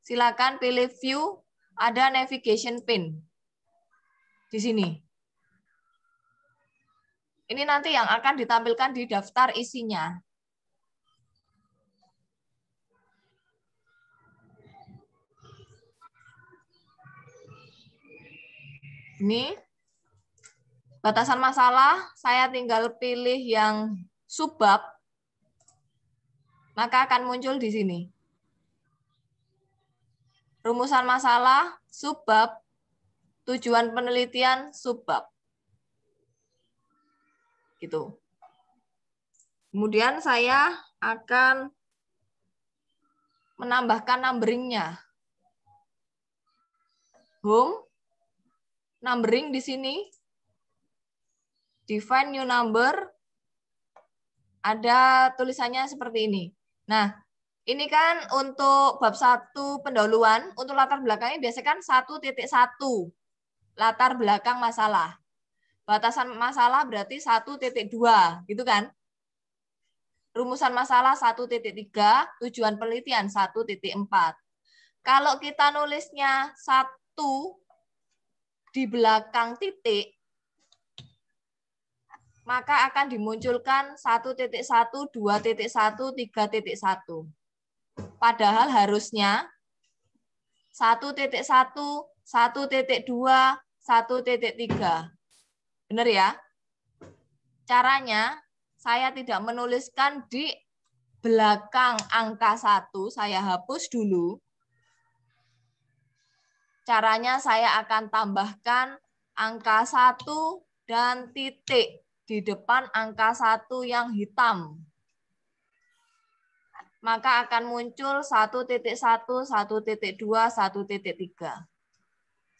Silakan pilih view, ada navigation pin di sini. Ini nanti yang akan ditampilkan di daftar isinya. Ini batasan masalah, saya tinggal pilih yang subbab, maka akan muncul di sini. Rumusan masalah, subbab, tujuan penelitian, subbab. Gitu. Kemudian saya akan menambahkan numbering-nya. Home, numbering di sini. Define new number. Ada tulisannya seperti ini. Nah, ini kan untuk bab 1 pendahuluan, untuk latar belakangnya biasanya kan 1.1. Latar belakang masalah. Batasan masalah berarti 1.2, gitu kan? Rumusan masalah 1.3, tujuan penelitian 1.4. Kalau kita nulisnya 1 di belakang titik, maka akan dimunculkan 1.1, 2.1, 3.1. Padahal harusnya 1.1, 1.2, 1.3. Benar ya? Caranya, saya tidak menuliskan di belakang angka 1, saya hapus dulu. Caranya saya akan tambahkan angka 1 dan titik di depan angka 1 yang hitam. Maka akan muncul 1.1, 1.2, 1.3.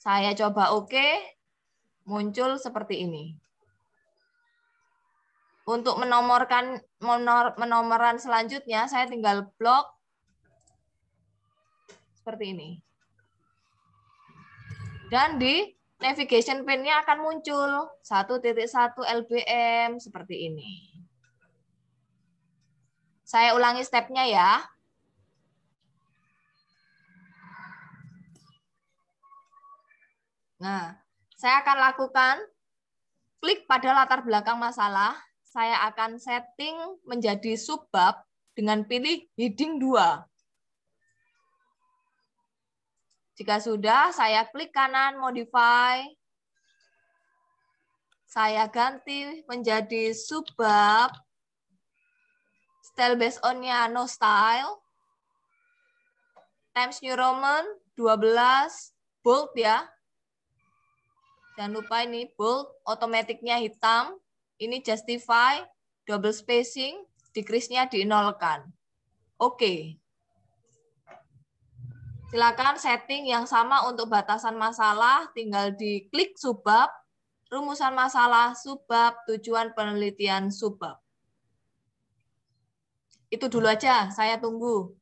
Saya coba oke, muncul seperti ini. Untuk menomoran selanjutnya, saya tinggal blok seperti ini. Dan di navigation pin-nya akan muncul 1.1 LBM seperti ini. Saya ulangi step-nya ya. Nah, saya akan lakukan klik pada latar belakang masalah. Saya akan setting menjadi subbab dengan pilih heading 2. Jika sudah, saya klik kanan modify. Saya ganti menjadi subbab. Style based on-nya no style. Times New Roman 12, bold ya. Jangan lupa ini bold, otomatiknya hitam. Ini justify, double spacing, decrease-nya dinolkan. Oke. Silakan setting yang sama untuk batasan masalah, tinggal diklik subbab, rumusan masalah, subbab, tujuan penelitian, subbab. Itu dulu aja, saya tunggu.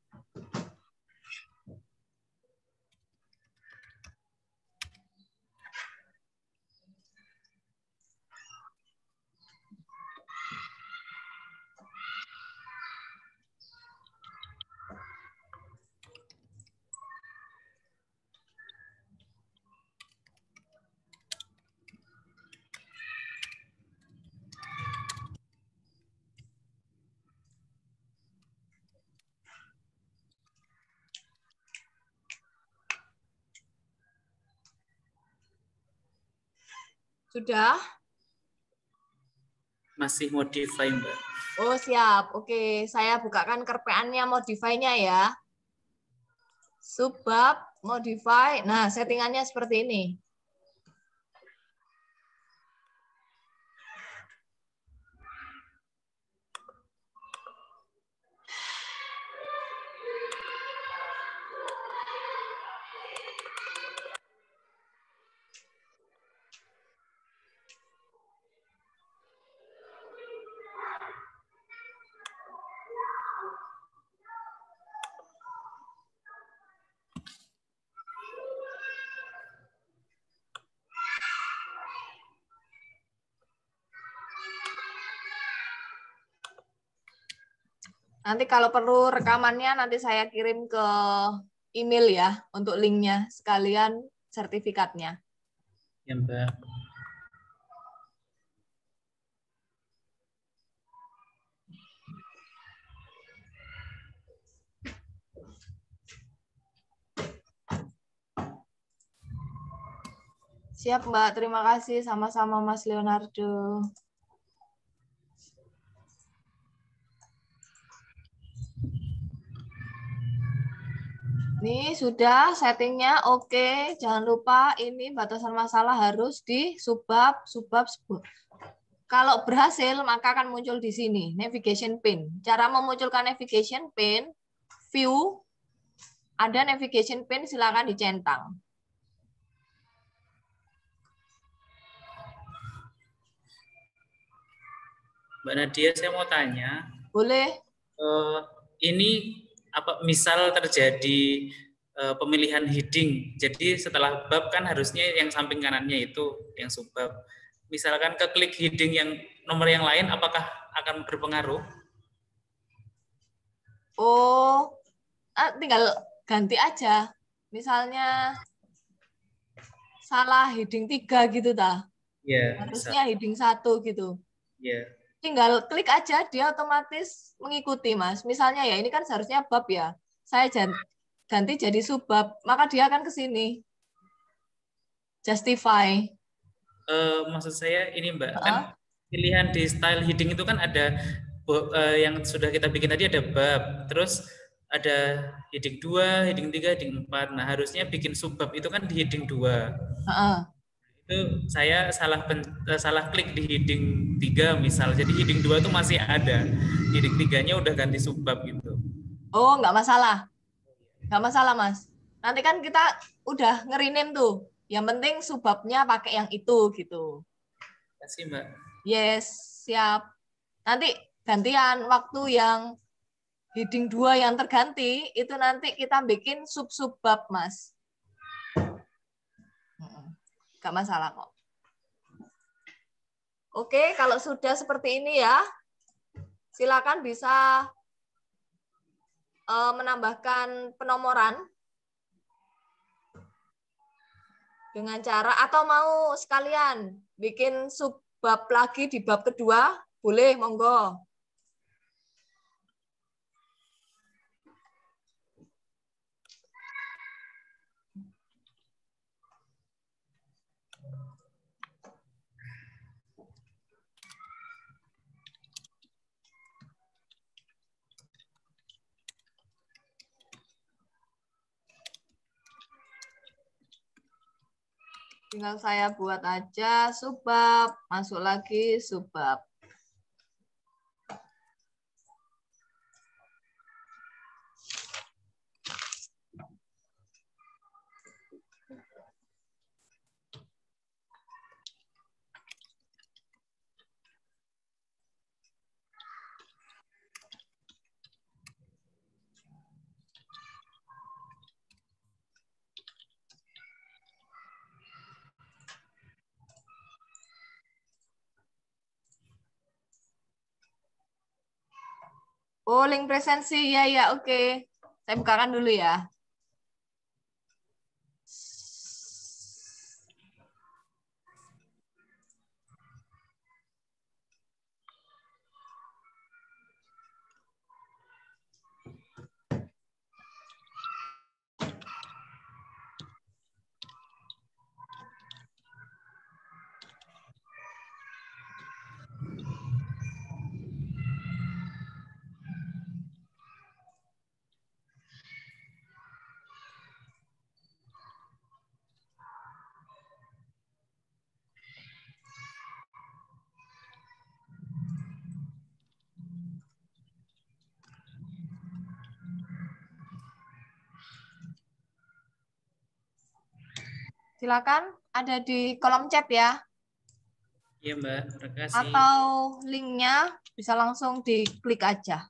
Sudah? Masih modify, Mbak. Oh, siap. Oke, saya bukakan kerpeannya modify-nya ya. Subbab, modify. Nah, settingannya seperti ini. Nanti kalau perlu rekamannya nanti saya kirim ke email ya untuk linknya sekalian sertifikatnya. Ya, Mbak. Siap, Mbak. Terima kasih. Sama-sama, Mas Leonardo. Nih, sudah settingnya oke. Jangan lupa ini batasan masalah harus di subbab. Kalau berhasil, maka akan muncul di sini, navigation pane. Cara memunculkan navigation pane, view, ada navigation pane, silakan dicentang. Mbak Nadia, saya mau tanya. Boleh. Ini apa misal terjadi pemilihan heading. Jadi setelah bab kan harusnya yang samping kanannya itu yang subbab. Misalkan keklik heading yang nomor yang lain, apakah akan berpengaruh? Oh, tinggal ganti aja. Misalnya salah heading 3 gitu dah. Ya, Harusnya heading 1 gitu. Ya. Tinggal klik aja, dia otomatis mengikuti, Mas. Misalnya ya, ini kan seharusnya bab ya. Saya ganti jadi subbab, maka dia akan ke sini. Justify. Maksud saya ini, Mbak, kan pilihan di style heading itu kan ada yang sudah kita bikin tadi ada bab, terus ada heading 2, heading 3, heading 4. Nah, harusnya bikin subbab itu kan di heading 2. Itu saya salah klik di heading 3 misal. Jadi heading 2 itu masih ada. Heading 3-nya udah ganti subbab gitu. Oh, nggak masalah. Nggak masalah, Mas. Nanti kan kita udah nge-rename tuh. Yang penting subbabnya pakai yang itu gitu. Terima kasih, Mbak. Yes, siap. Nanti gantian waktu yang heading 2 yang terganti, itu nanti kita bikin sub-subbab, Mas. Nggak masalah kok. Oke, kalau sudah seperti ini ya, silakan bisa menambahkan penomoran dengan cara, atau mau sekalian bikin subbab lagi di bab kedua, boleh, monggo. Tinggal saya buat aja subbab, masuk lagi subbab. Oh, link presensi. Ya, ya, oke. Saya bukakan dulu ya. Silakan ada di kolom chat ya. Iya, Mbak. Terima kasih. Atau linknya bisa langsung diklik aja.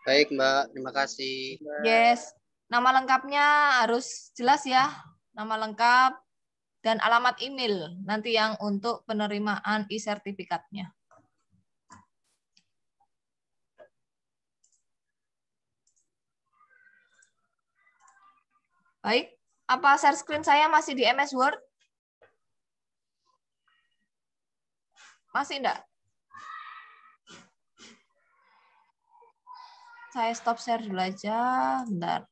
Baik, Mbak. Terima kasih. Yes. Nama lengkapnya harus jelas ya. Nama lengkap dan alamat email. Nanti yang untuk penerimaan e-sertifikatnya. Baik, apa share screen saya masih di MS Word? Masih enggak? Saya stop share dulu aja, bentar.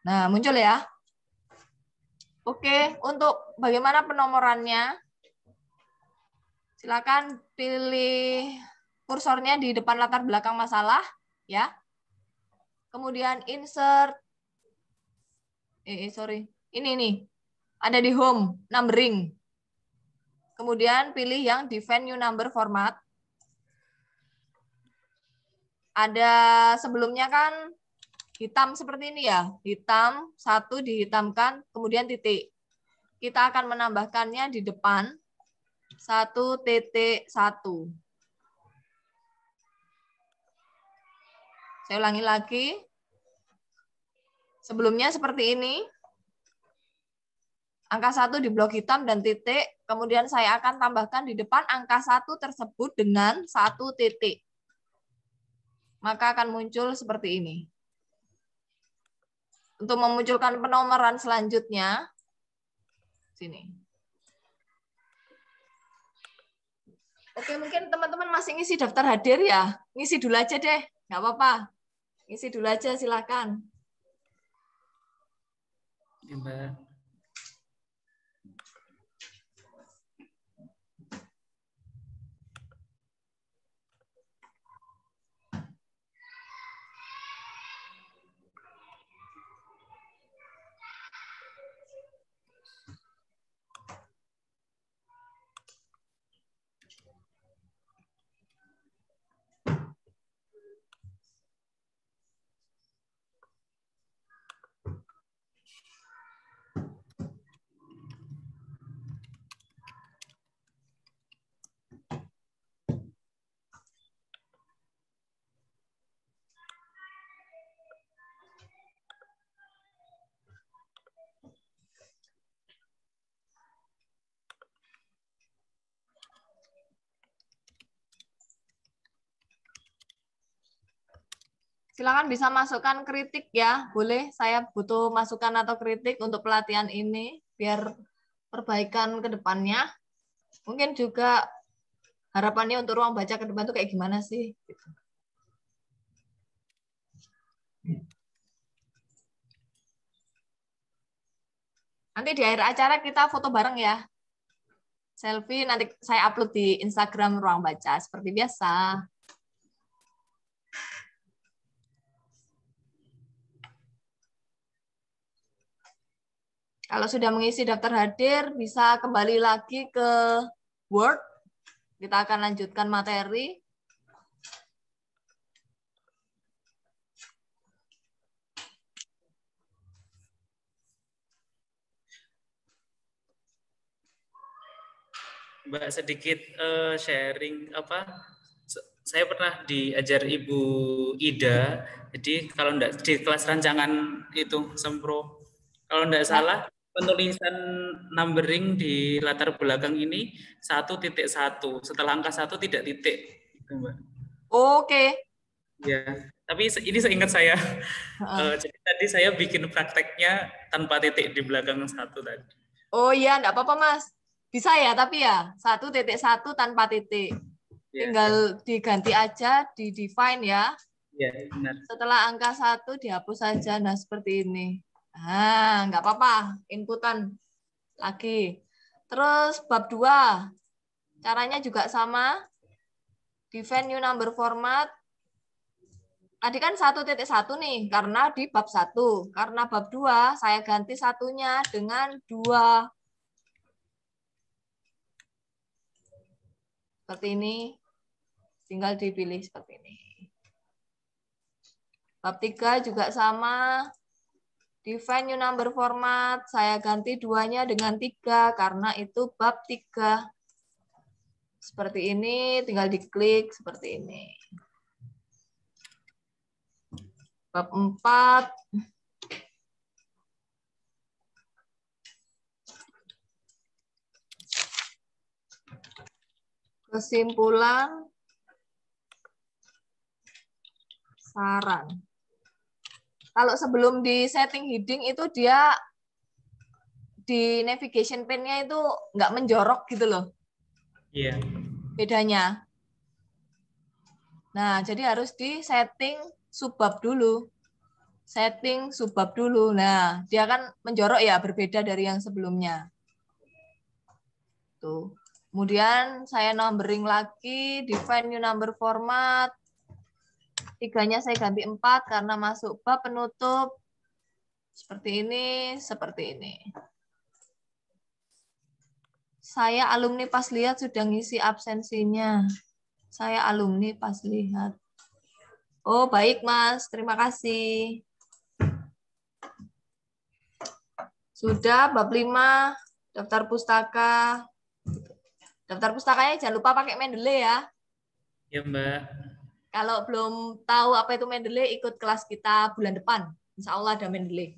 Nah, muncul ya. Oke, untuk bagaimana penomorannya? Silakan pilih kursornya di depan latar belakang masalah, ya. Kemudian insert, sorry, ini nih, ada di home, numbering. Kemudian pilih yang define new number format. Ada sebelumnya kan hitam seperti ini ya, hitam, satu dihitamkan, kemudian titik. Kita akan menambahkannya di depan, 1.1. Saya ulangi lagi. Sebelumnya seperti ini. Angka 1 di blok hitam dan titik. Kemudian saya akan tambahkan di depan angka 1 tersebut dengan 1 titik. Maka akan muncul seperti ini. Untuk memunculkan penomoran selanjutnya, sini. Oke, mungkin teman-teman masih ngisi daftar hadir ya. Ngisi dulu aja deh, nggak apa-apa. Ngisi dulu aja, silakan. Ya, Mbak. Silakan bisa masukkan kritik ya, boleh. Saya butuh masukan atau kritik untuk pelatihan ini biar perbaikan ke depannya. Mungkin juga harapannya untuk ruang baca ke depan itu kayak gimana sih? Nanti di akhir acara kita foto bareng ya. Selfie nanti saya upload di Instagram Ruang Baca seperti biasa. Kalau sudah mengisi daftar hadir, bisa kembali lagi ke Word. Kita akan lanjutkan materi. Mbak, sedikit sharing apa? Saya pernah diajar Ibu Ida. Jadi kalau enggak di kelas rancangan itu Sempro, kalau enggak salah penulisan numbering di latar belakang ini 1.1. Setelah angka 1 tidak titik, gitu, Mbak. Oke. Ya, tapi ini seingat saya. Jadi tadi saya bikin prakteknya tanpa titik di belakang 1 tadi. Oh iya, enggak apa-apa Mas. Bisa ya, tapi ya 1.1 tanpa titik. Tinggal diganti aja, di define ya. Iya, benar. Setelah angka 1 dihapus saja. Nah, seperti ini. Nah, enggak apa-apa. Inputan lagi. Terus bab 2. Caranya juga sama. Define new number format. Tadi kan 1.1 nih, karena di bab 1. Karena bab 2, saya ganti satunya dengan 2. Seperti ini. Tinggal dipilih seperti ini. Bab 3 juga sama. Define new number format. Saya ganti 2-nya dengan 3 karena itu bab 3. Seperti ini, tinggal diklik seperti ini. Bab 4. Kesimpulan, saran. Kalau sebelum di setting heading itu dia di navigation pane-nya itu nggak menjorok gitu loh. Iya. Bedanya. Nah, jadi harus di setting subbab dulu. Setting subbab dulu. Nah, dia kan menjorok ya, berbeda dari yang sebelumnya. Tuh. Kemudian saya numbering lagi, define new number format. 3-nya saya ganti 4 karena masuk bab penutup. Seperti ini, seperti ini. Saya alumni pas lihat sudah ngisi absensinya. Saya alumni pas lihat. Oh, baik, Mas. Terima kasih. Sudah, bab 5, daftar pustaka. Daftar pustakanya jangan lupa pakai Mendeley ya. Ya, Mbak. Kalau belum tahu apa itu Mendeley, ikut kelas kita bulan depan. Insya Allah ada Mendeley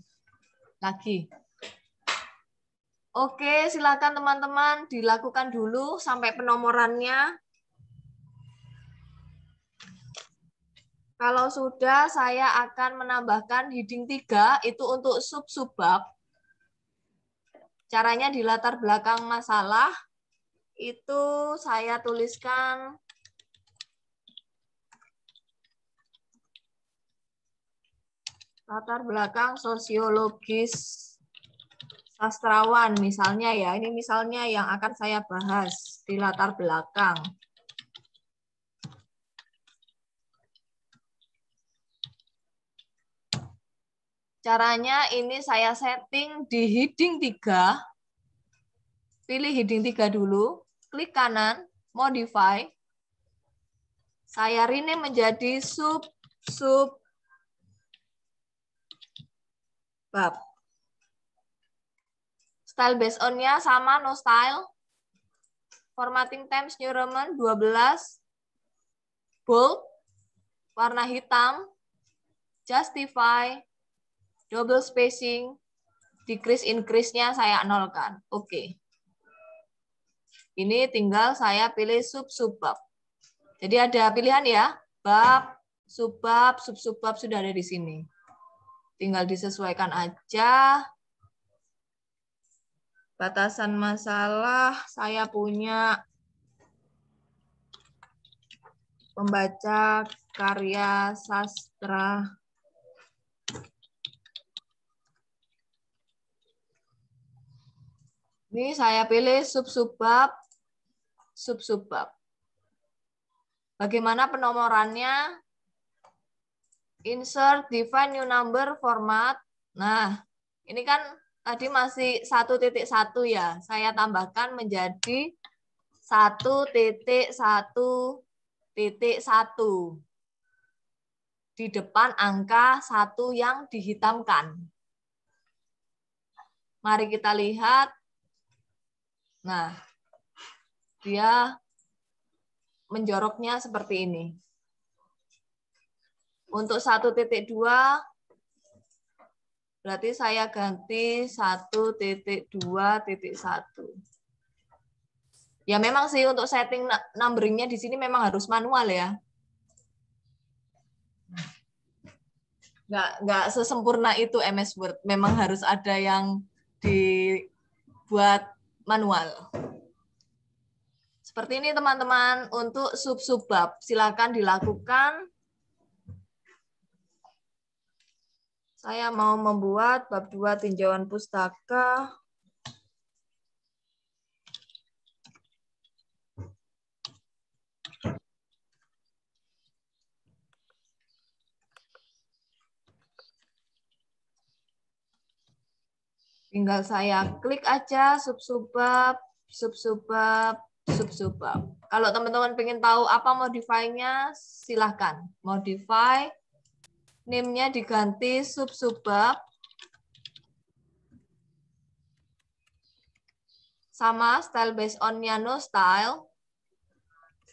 lagi. Oke, silakan teman-teman dilakukan dulu sampai penomorannya. Kalau sudah, saya akan menambahkan heading 3 itu untuk sub-subbab. Caranya di latar belakang masalah itu saya tuliskan latar belakang sosiologis sastrawan misalnya ya. Ini misalnya yang akan saya bahas di latar belakang. Caranya ini saya setting di heading 3. Pilih heading 3 dulu, klik kanan, modify. Saya rename menjadi sub bab. Style based on-nya sama, no style. Formatting Times New Roman 12. Bold, warna hitam. Justify, double spacing, decrease increase-nya saya nolkan. Oke. Ini tinggal saya pilih sub-subbab. Jadi ada pilihan ya, bab, subbab, sub-subbab sudah ada di sini. Tinggal disesuaikan aja. Batasan masalah, saya punya pembaca karya sastra. Ini saya pilih sub-subbab, sub-subbab. Bagaimana penomorannya? Insert, define new number, format. Nah, ini kan tadi masih 1.1 ya. Saya tambahkan menjadi 1.1.1 di depan angka 1 yang dihitamkan. Mari kita lihat. Nah, dia menjoroknya seperti ini. Untuk 1.2 berarti saya ganti 1.2.1. Ya memang sih untuk setting numbering-nya di sini memang harus manual ya. Nggak sesempurna itu MS Word. Memang harus ada yang dibuat manual. Seperti ini teman-teman untuk sub-subbab. Silakan dilakukan. Saya mau membuat bab 2 tinjauan pustaka. Tinggal saya klik aja sub-subbab, sub-subbab, sub-subbab. Kalau teman-teman pengen tahu apa modify-nya, silahkan. Modify, name-nya diganti sub-subbab. Sama style based on-nya no style.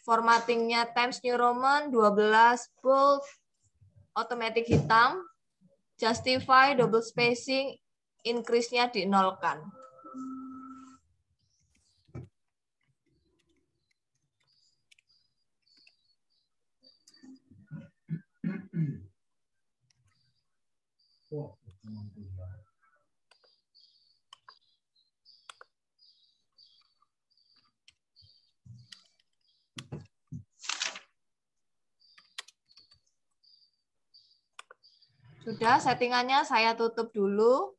Formatting-nya Times New Roman 12 bold, automatic hitam. Justify, double spacing, increase-nya dinolkan. Sudah, settingannya saya tutup dulu.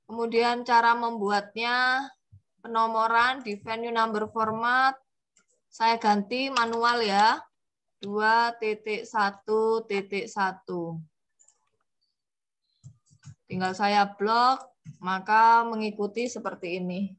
Kemudian cara membuatnya, penomoran di venue number format, saya ganti manual ya. 2.1.1. Tinggal saya blok, maka mengikuti seperti ini.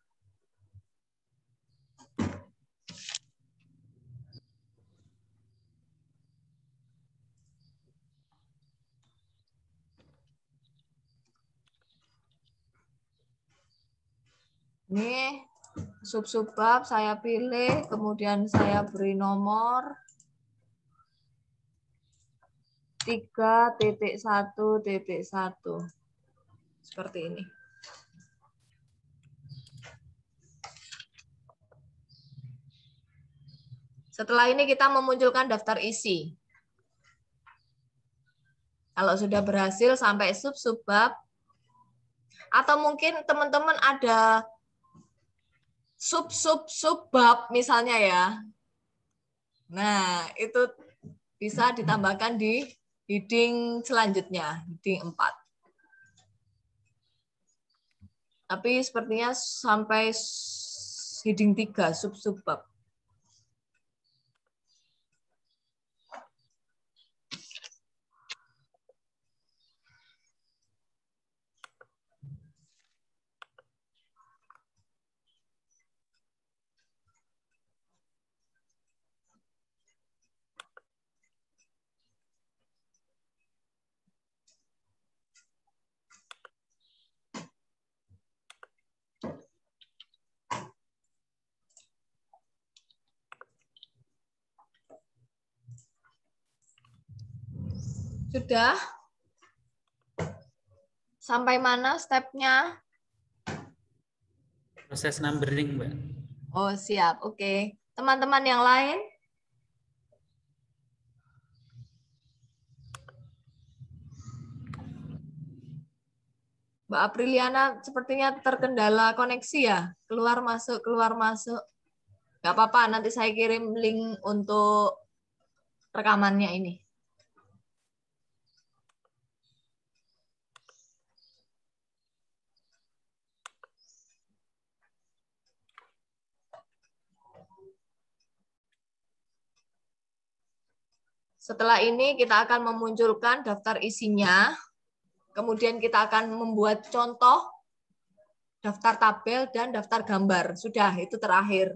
Ini sub-sub bab saya pilih, kemudian saya beri nomor 3.1.1. Seperti ini. Setelah ini kita memunculkan daftar isi. Kalau sudah berhasil sampai sub-sub bab, atau mungkin teman-teman ada sub-sub-sub bab misalnya ya. Nah, itu bisa ditambahkan di heading selanjutnya, heading 4. Tapi sepertinya sampai heading 3, sub-sub bab. Sudah? Sampai mana stepnya? Proses numbering, Mbak. Oh, siap. Oke. Teman-teman yang lain? Mbak Apriliana sepertinya terkendala koneksi ya? Keluar masuk, keluar masuk. Nggak apa-apa, nanti saya kirim link untuk rekamannya ini. Setelah ini kita akan memunculkan daftar isinya. Kemudian kita akan membuat contoh daftar tabel dan daftar gambar. Sudah, itu terakhir.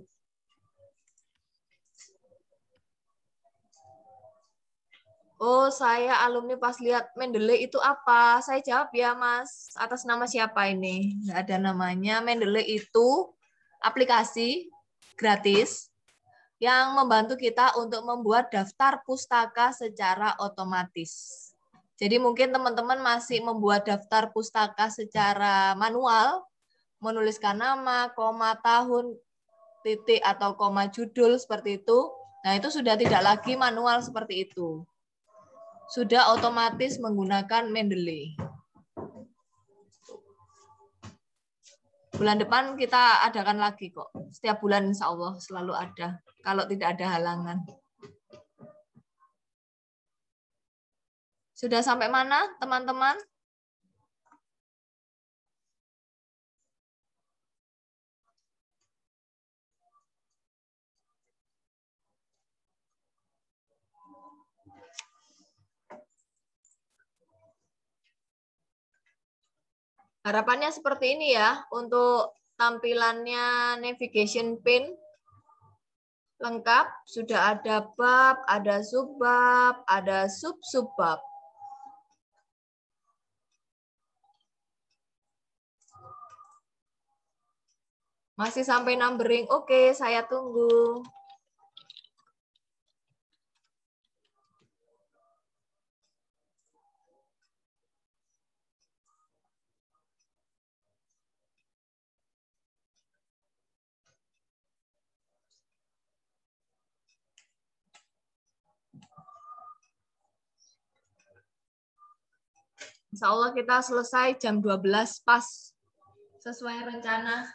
Oh, saya alumni pas lihat Mendeley itu apa? Saya jawab ya, Mas. Atas nama siapa ini? Nggak ada namanya. Mendeley itu aplikasi gratis yang membantu kita untuk membuat daftar pustaka secara otomatis. Jadi mungkin teman-teman masih membuat daftar pustaka secara manual, menuliskan nama, koma, tahun, titik, atau koma judul seperti itu. Nah, itu sudah tidak lagi manual seperti itu. Sudah otomatis menggunakan Mendeley. Bulan depan kita adakan lagi kok. Setiap bulan insya Allah selalu ada. Kalau tidak ada halangan. Sudah sampai mana teman-teman? Harapannya seperti ini ya, untuk tampilannya navigation pane lengkap, sudah ada bab, ada subbab, ada sub-subbab. Masih sampai numbering, oke, saya tunggu. Insya Allah kita selesai jam 12 pas sesuai rencana.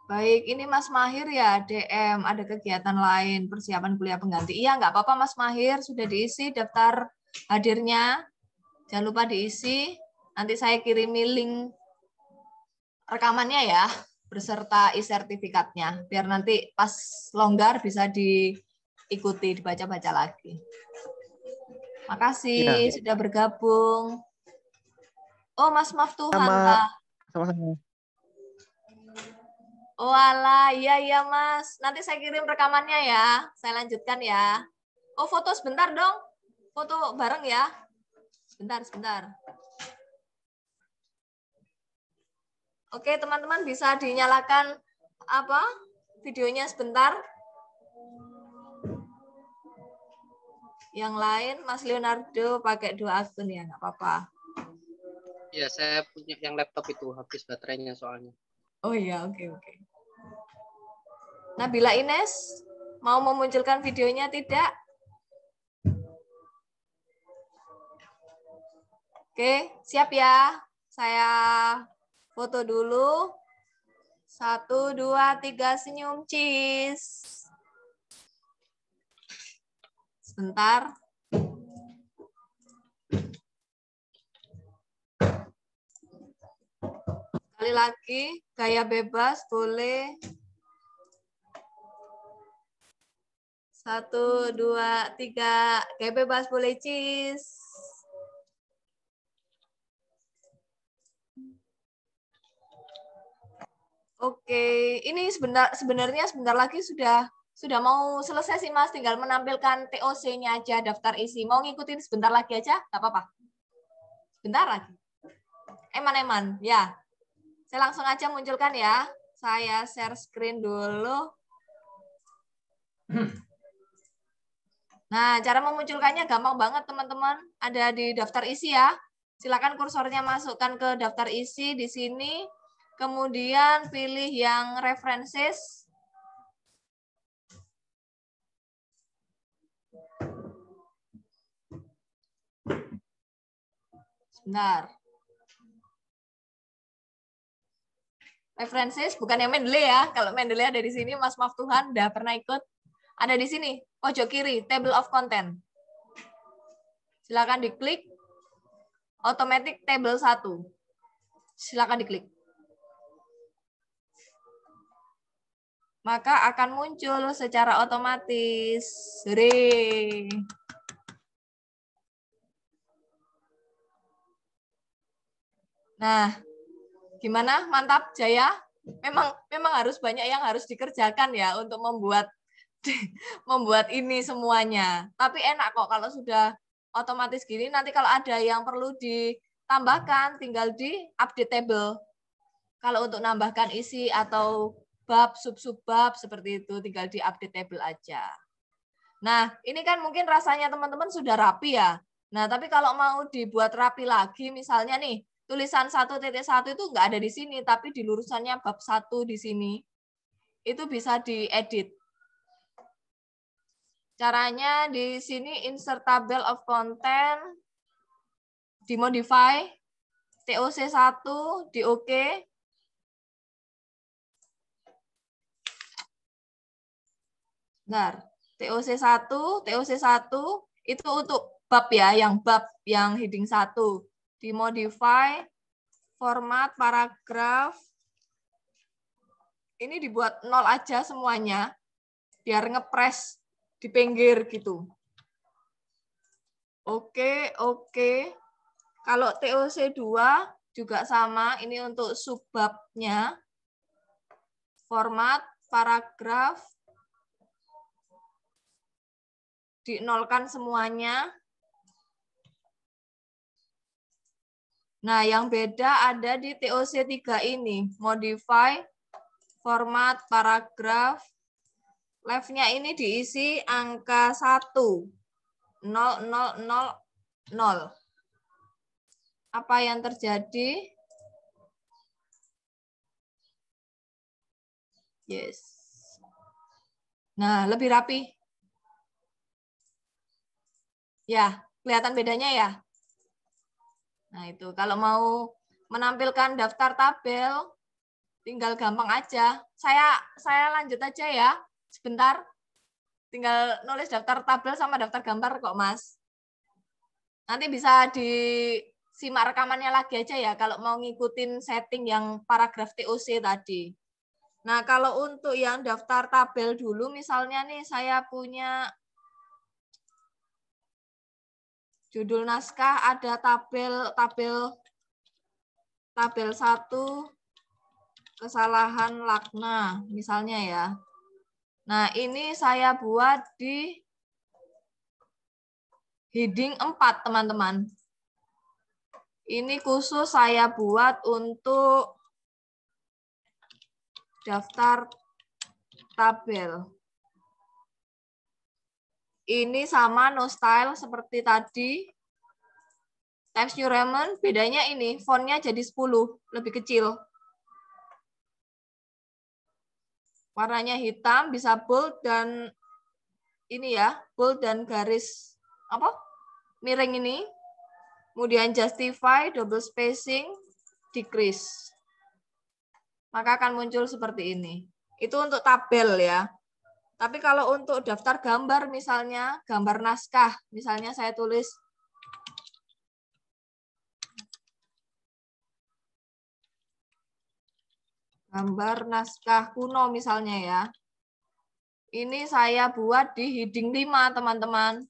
Baik, ini Mas Mahir ya, DM, ada kegiatan lain, persiapan kuliah pengganti. Iya, nggak apa-apa Mas Mahir, sudah diisi daftar hadirnya. Jangan lupa diisi, nanti saya kirimi link rekamannya ya, beserta e-sertifikatnya, biar nanti pas longgar bisa diikuti, dibaca-baca lagi. Makasih sudah bergabung. Oh, Mas Maftuhan, Pak. Sama-sama. Oh alah, iya Mas. Nanti saya kirim rekamannya ya. Saya lanjutkan ya. Oh, foto sebentar dong. Foto bareng ya. Sebentar. Oke, teman-teman bisa dinyalakan apa? Videonya sebentar. Yang lain, Mas Leonardo pakai 2 akun ya, nggak apa-apa. Ya, saya punya yang laptop itu habis baterainya soalnya. Oh iya, oke. Nabila Ines, mau memunculkan videonya tidak? Oke, siap ya. Saya foto dulu. 1, 2, 3, senyum, cheese. Sebentar. Sekali lagi, gaya bebas boleh. 1, 2, 3, gaya bebas boleh, cheese. Oke, ini sebenarnya sebentar lagi sudah mau selesai sih Mas, tinggal menampilkan TOC-nya aja, daftar isi. Mau ngikutin sebentar lagi aja, nggak apa-apa. Sebentar lagi. Eman, ya. Saya langsung aja munculkan ya. Saya share screen dulu. Nah, cara memunculkannya gampang banget teman-teman. Ada di daftar isi ya. Silakan kursornya masukkan ke daftar isi di sini. Kemudian pilih yang references. Sebentar. References bukan yang Mendeley ya. Kalau Mendeley ada di sini, Mas Maftuhan udah pernah ikut. Ada di sini, pojok kiri, table of content. Silakan diklik. Automatic table 1. Silakan diklik. Maka akan muncul secara otomatis. Hore. Nah, gimana? Mantap, Jaya? Memang harus banyak yang harus dikerjakan ya untuk membuat ini semuanya. Tapi enak kok kalau sudah otomatis gini. Nanti kalau ada yang perlu ditambahkan, tinggal di update table. Kalau untuk nambahkan isi atau bab, sub-sub bab seperti itu, tinggal di update table aja. Nah, ini kan mungkin rasanya teman-teman sudah rapi ya. Nah, tapi kalau mau dibuat rapi lagi, misalnya nih, tulisan 1.1 itu nggak ada di sini, tapi di lurusannya bab 1 di sini. Itu bisa diedit. Caranya di sini insert table of content, dimodify, TOC1, di OK. Bentar, TOC1 itu untuk bab ya, bab yang heading 1. Dimodify, format, paragraf. Ini dibuat 0 aja semuanya, biar ngepres di pinggir gitu. Oke. Kalau TOC2 juga sama, ini untuk subbabnya. Format, paragraf, di-nolkan semuanya. Nah, yang beda ada di TOC3 ini, modify format paragraf. Left-nya ini diisi angka 1. 0, 0, 0, 0. Apa yang terjadi? Yes. Nah, lebih rapi. Ya, kelihatan bedanya ya? Nah, itu kalau mau menampilkan daftar tabel, tinggal gampang aja. Saya lanjut aja ya. Sebentar. Tinggal nulis daftar tabel sama daftar gambar kok, Mas. Nanti bisa disimak rekamannya lagi aja ya kalau mau ngikutin setting yang paragraf TOC tadi. Nah, kalau untuk yang daftar tabel dulu, misalnya nih saya punya judul naskah, ada tabel 1, kesalahan lakna, misalnya ya. Nah, ini saya buat di heading 4, teman-teman. Ini khusus saya buat untuk daftar tabel. Ini sama no style seperti tadi. Times New Roman, bedanya ini, fontnya jadi 10, lebih kecil. Warnanya hitam, bisa bold dan ini ya, bold dan garis apa? Miring ini. Kemudian justify, double spacing, decrease. Maka akan muncul seperti ini. Itu untuk tabel ya. Tapi kalau untuk daftar gambar misalnya, gambar naskah, misalnya saya tulis gambar naskah kuno misalnya ya. Ini saya buat di heading 5, teman-teman.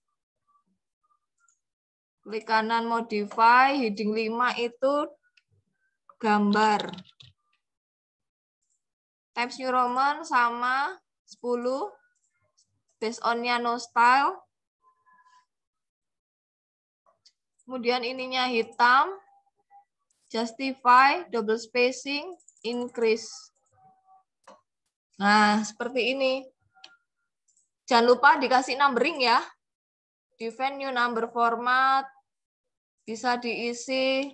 Klik kanan modify, heading 5 itu gambar. Times New Roman sama 10. Based on-nya no style. Kemudian ininya hitam. Justify, double spacing, increase. Nah, seperti ini. Jangan lupa dikasih numbering ya. Define new number format. Bisa diisi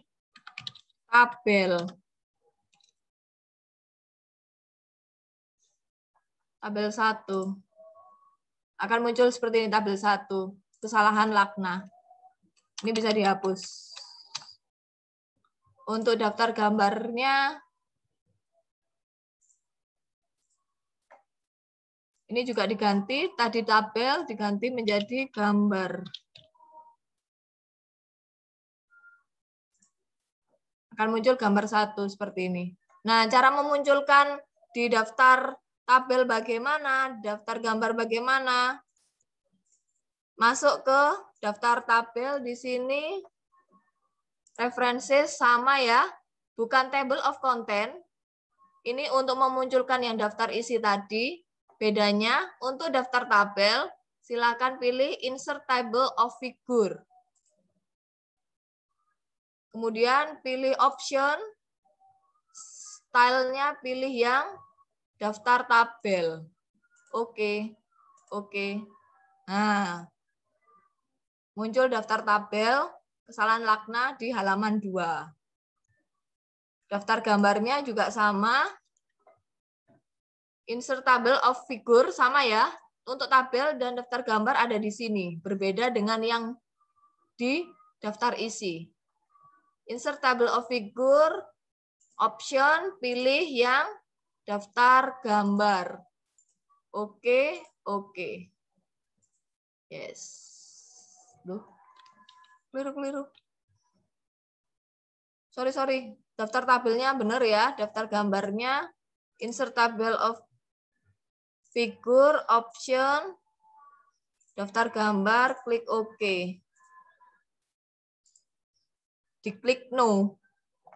tabel. Tabel 1. Akan muncul seperti ini tabel 1. Kesalahan lakna. Ini bisa dihapus. Untuk daftar gambarnya, ini juga diganti. Tadi tabel diganti menjadi gambar. Akan muncul gambar 1 seperti ini. Nah, cara memunculkan di daftar tabel bagaimana, daftar gambar bagaimana. Masuk ke daftar tabel di sini. References sama ya, bukan table of content. Ini untuk memunculkan yang daftar isi tadi. Bedanya untuk daftar tabel, silakan pilih insert table of figure. Kemudian pilih option, stylenya pilih yang daftar tabel. Oke. Nah, muncul daftar tabel, kesalahan lakna di halaman 2. Daftar gambarnya juga sama. Insert table of figure sama ya. Untuk tabel dan daftar gambar ada di sini. Berbeda dengan yang di daftar isi. Insert table of figure, option, pilih yang daftar gambar. Oke. Yes. Duh. Keliru. Sorry. Daftar tabelnya benar ya. Daftar gambarnya insert table of figure, option, daftar gambar, klik OK. Diklik no.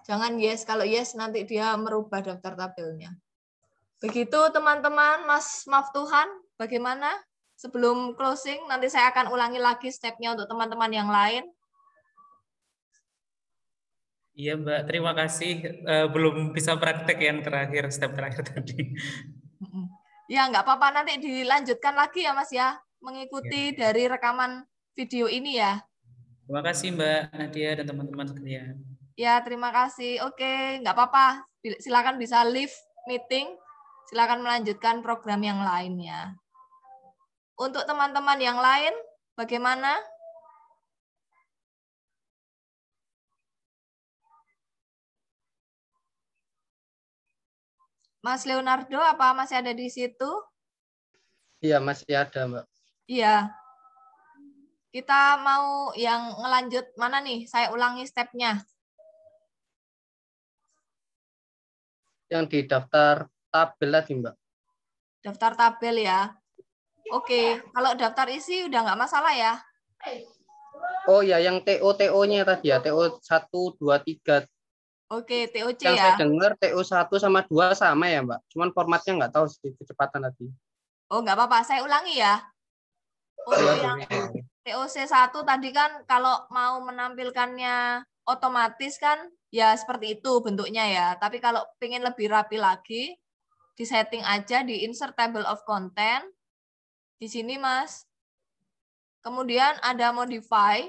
Jangan yes. Kalau yes nanti dia merubah daftar tabelnya. Begitu teman-teman, Mas Maftuhan, bagaimana? Sebelum closing, nanti saya akan ulangi lagi stepnya untuk teman-teman yang lain. Iya Mbak, terima kasih. Belum bisa praktek yang terakhir, step terakhir tadi. Ya, nggak apa-apa. Nanti dilanjutkan lagi ya, Mas ya. Mengikuti Ya. dari rekaman video ini ya. Terima kasih Mbak Nadia dan teman-teman sekalian. Ya, terima kasih. Oke, nggak apa-apa. Silakan bisa leave meeting. Silakan melanjutkan program yang lainnya. Untuk teman-teman yang lain, bagaimana? Mas Leonardo, apa masih ada di situ? Iya, masih ada, Mbak. Iya. Kita mau yang ngelanjut mana nih? Saya ulangi stepnya. Yang di daftar tabel tadi, Mbak. Daftar tabel ya. Oke, kalau daftar isi udah nggak masalah ya? Oh ya, yang TO-TO-nya tadi ya, TO 1, 2, 3. Oke, TOC Yang ya. saya dengar TO 1 sama 2 sama ya, Mbak. Cuman formatnya nggak tahu sih kecepatan tadi. Oh, nggak apa-apa. Saya ulangi ya. Untuk yang TOC 1 tadi kan kalau mau menampilkannya otomatis kan ya seperti itu bentuknya ya. Tapi kalau pengen lebih rapi lagi, di setting aja di insert table of content. Di sini, Mas. Kemudian ada modify.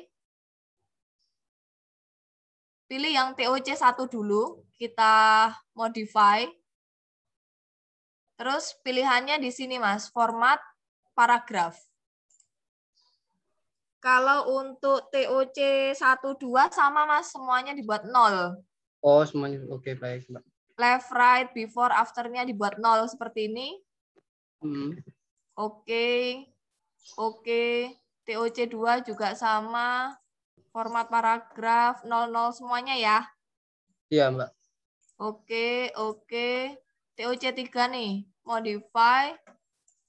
Pilih yang TOC 1 dulu. Kita modify. Terus pilihannya di sini, Mas. Format paragraf. Kalau untuk TOC 1, 2 sama, Mas. Semuanya dibuat 0. Oh, semuanya. Oke, baik, Mbak. Left, right, before, after-nya dibuat 0 seperti ini. Oke. Oke. TOC 2 juga sama. Format paragraf 00 semuanya ya. Iya, Mbak. Oke, oke. TOC 3 nih. Modify.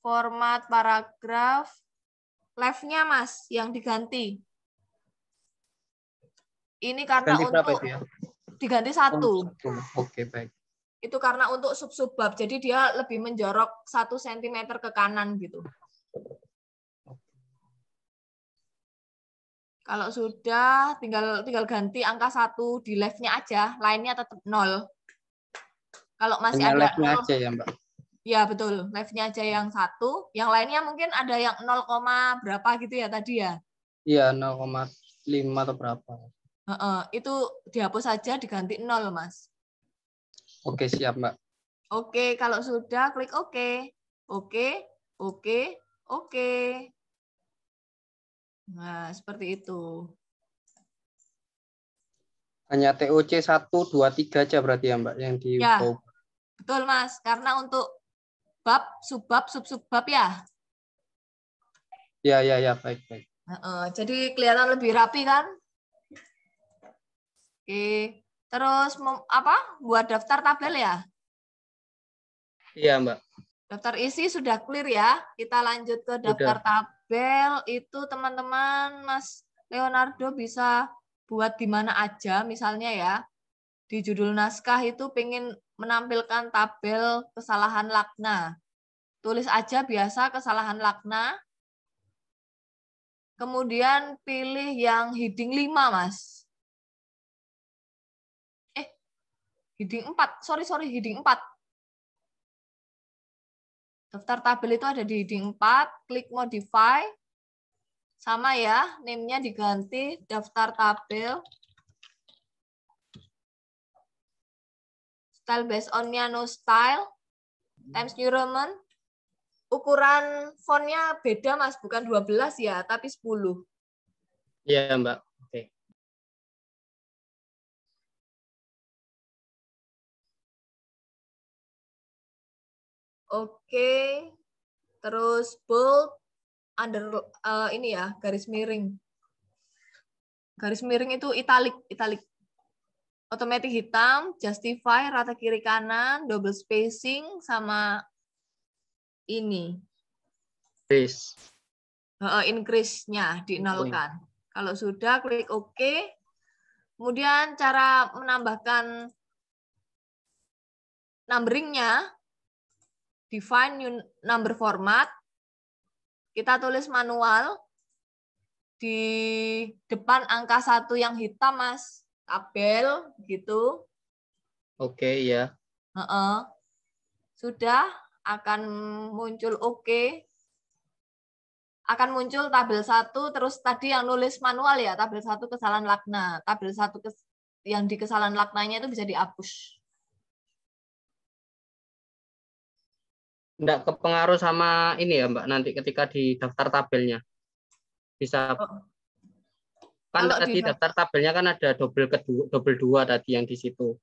Format paragraf. Left-nya, Mas, yang diganti. Ini karena Ganti berapa untuk itu ya? diganti 1. Oke, baik. Itu karena untuk sub-sub bab. Jadi dia lebih menjorok 1 cm ke kanan gitu. Kalau sudah tinggal ganti angka 1 di left-nya aja, lainnya tetap 0. Kalau masih Hanya ada left-nya 0, aja ya, Mbak. ya betul, left-nya aja yang 1, yang lainnya mungkin ada yang 0, berapa gitu ya tadi ya. Iya, 0,5 atau berapa. Itu dihapus saja diganti 0, Mas. Oke, siap, Mbak. Oke, kalau sudah klik oke. Oke, oke, oke. Nah, seperti itu. Hanya TOC 1, 2, 3 aja berarti ya, Mbak, yang di Ya, betul, Mas. Karena untuk bab, subbab, sub-subbab ya. Ya, baik. Jadi kelihatan lebih rapi kan? Oke. Terus buat daftar tabel ya? Iya, Mbak. Daftar isi sudah clear ya. Kita lanjut ke daftar tabel. Itu teman-teman Mas Leonardo bisa buat di mana aja. Misalnya ya, di judul naskah itu pengen menampilkan tabel kesalahan lakna. Tulis aja biasa kesalahan lakna. Kemudian pilih yang heading 5, Mas. Heading 4. Sorry, heading 4. Daftar tabel itu ada di heading 4, klik modify. Sama ya, name-nya diganti daftar tabel. Style based on-nya no style. Times New Roman. Ukuran font-nya beda, Mas, bukan 12 ya, tapi 10. Iya, Mbak. Oke. Oke. Terus bold, ini ya, garis miring. Garis miring itu italic. Otomatis hitam, justify, rata kiri kanan, double spacing, sama ini. Increase-nya dinolkan. Kalau sudah, klik OK. Kemudian cara menambahkan numbering-nya, define new number format. Kita tulis manual. Di depan angka 1 yang hitam, Mas. tabel gitu. Oke, ya. Sudah akan muncul akan muncul tabel 1, terus tadi yang nulis manual ya, tabel 1 kesalahan lakna. Tabel 1 yang di kesalahan laknanya itu bisa dihapus. Enggak kepengaruh sama ini ya, Mbak, nanti ketika di daftar tabelnya. Bisa kan Kalau tadi daftar tabelnya kan ada double 2 tadi yang di situ.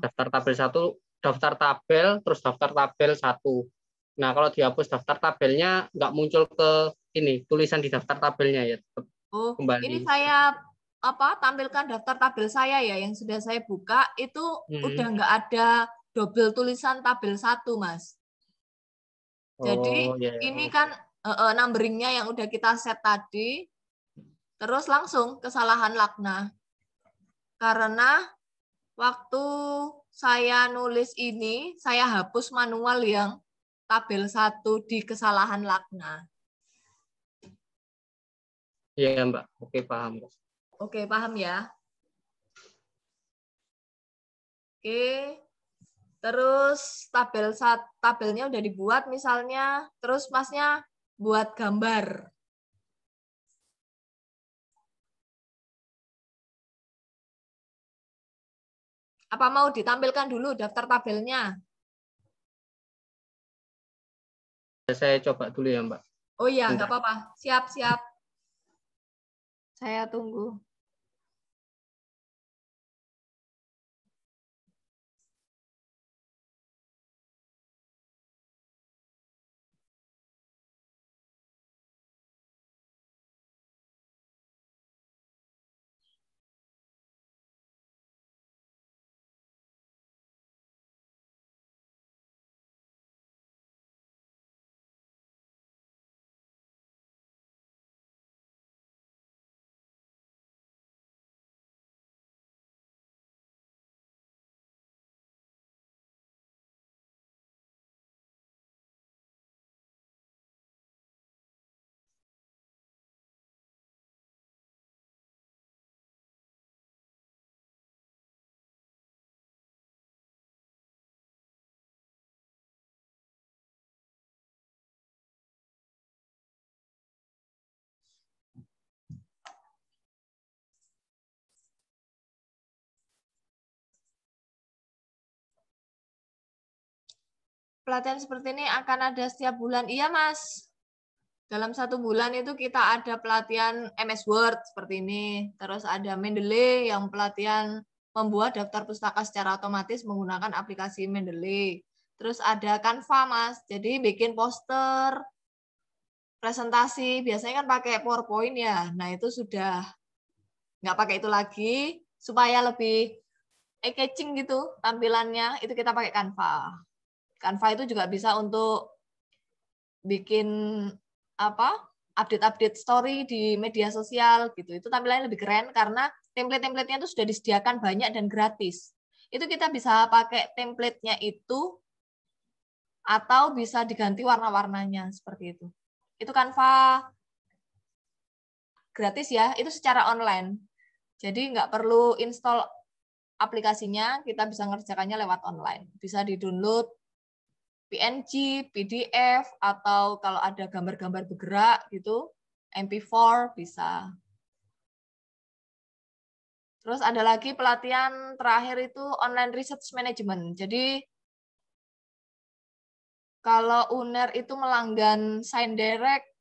Daftar tabel 1, daftar tabel, terus daftar tabel 1. Nah, kalau dihapus daftar tabelnya nggak muncul ke ini tulisan di daftar tabelnya ya. Kembali. Ini saya tampilkan daftar tabel saya ya yang sudah saya buka itu udah nggak ada double tulisan tabel 1, Mas. Jadi ini kan numberingnya yang udah kita set tadi, terus langsung kesalahan lakna. Karena waktu saya nulis ini, saya hapus manual yang tabel 1 di kesalahan lakna. Iya, Mbak. Oke, paham. Oke, paham ya? Oke. Terus tabelnya udah dibuat misalnya, terus Masnya buat gambar. Apa mau ditampilkan dulu daftar tabelnya? Saya coba dulu ya, Mbak. Oh iya, nggak apa-apa. Siap. Saya tunggu. Pelatihan seperti ini akan ada setiap bulan. Iya, Mas. Dalam 1 bulan itu kita ada pelatihan MS Word seperti ini. Terus ada Mendeley yang pelatihan membuat daftar pustaka secara otomatis menggunakan aplikasi Mendeley. Terus ada Canva, Mas. Jadi bikin poster, presentasi. Biasanya kan pakai PowerPoint ya. Nah, itu sudah nggak pakai itu lagi. Supaya lebih eye-catching gitu tampilannya, itu kita pakai Canva. Canva itu juga bisa untuk bikin update story di media sosial gitu. Itu tampilannya lebih keren karena template-templatenya itu sudah disediakan banyak dan gratis. Itu kita bisa pakai template-nya itu atau bisa diganti warna-warnanya seperti itu. Itu Canva gratis ya, itu secara online. Jadi nggak perlu install aplikasinya, kita bisa ngerjakannya lewat online. Bisa di-download PNG, PDF, atau kalau ada gambar-gambar bergerak gitu, MP4 bisa. Terus ada lagi pelatihan terakhir itu online research management. Jadi kalau UNER itu melanggan Sign Direct,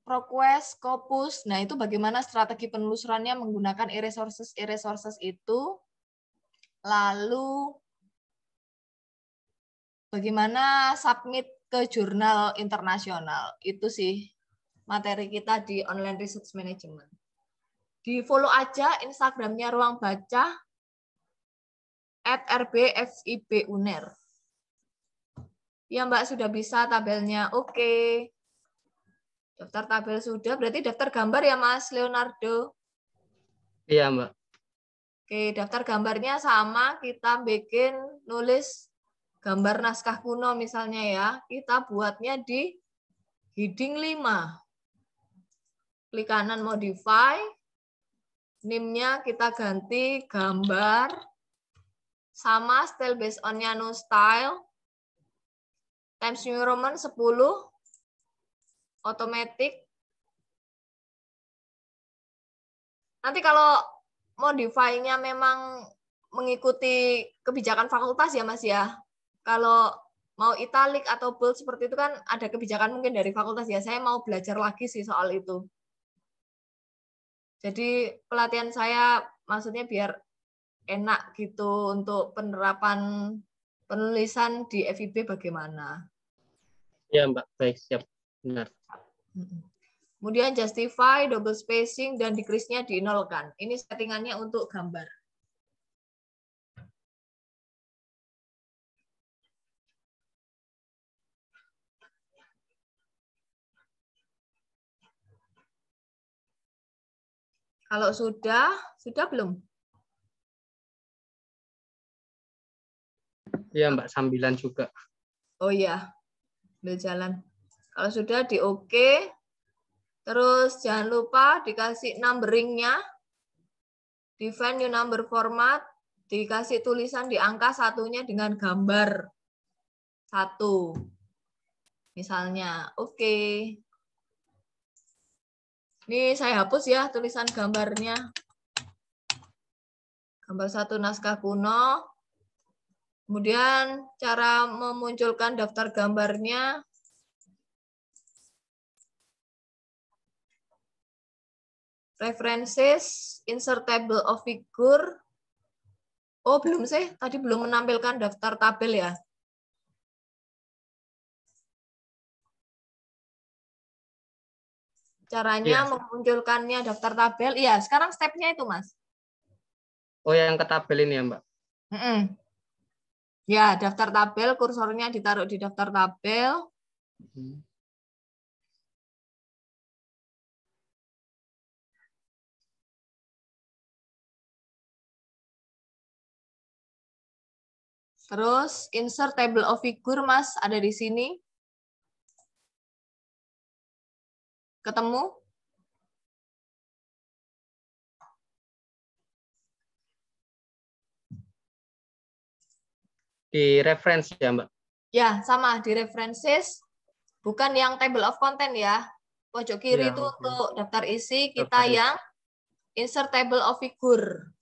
ProQuest, Scopus, nah itu bagaimana strategi penelusurannya menggunakan e-resources itu, lalu bagaimana submit ke jurnal internasional. Itu sih materi kita di online research management. Di follow aja Instagramnya Ruang Baca @rbfibuner. Ya Mbak, sudah bisa tabelnya. Oke. Daftar tabel sudah, berarti daftar gambar ya Mas Leonardo? Iya Mbak. Oke, daftar gambarnya sama, kita bikin nulis gambar naskah kuno misalnya ya. Kita buatnya di heading 5. Klik kanan modify. NIM-nya kita ganti gambar sama style based on-nya no style. Times New Roman 10 automatic. Nanti kalau modify-nya memang mengikuti kebijakan fakultas ya Mas ya. Kalau mau italic atau bold seperti itu kan ada kebijakan mungkin dari fakultas ya. Saya mau belajar lagi sih soal itu. Jadi pelatihan saya maksudnya biar enak gitu untuk penerapan penulisan di FIB bagaimana. Ya Mbak, baik, siap. Benar. Kemudian justify, double spacing, dan decrease-nya dinolkan. Ini settingannya untuk gambar. Kalau sudah belum? Iya Mbak, sambilan juga. Oh iya, ambil jalan. Kalau sudah di oke, terus jangan lupa dikasih numbering-nya, define new number format, dikasih tulisan di angka satunya dengan gambar 1. Misalnya, oke. Ini saya hapus ya tulisan gambarnya. Gambar 1 naskah kuno. Kemudian cara memunculkan daftar gambarnya. References, insert table of figure. Oh, belum sih. Tadi belum menampilkan daftar tabel ya. Caranya memunculkannya daftar tabel. Iya, sekarang stepnya itu, Mas. Oh, yang ke tabel ini ya, Mbak? Ya, daftar tabel, kursornya ditaruh di daftar tabel. Terus insert table of figure, Mas, ada di sini. Ketemu? Di reference ya, Mbak? Ya, sama di references. Bukan yang table of content ya. Pojok kiri itu untuk daftar isi, kita yang insert table of figure.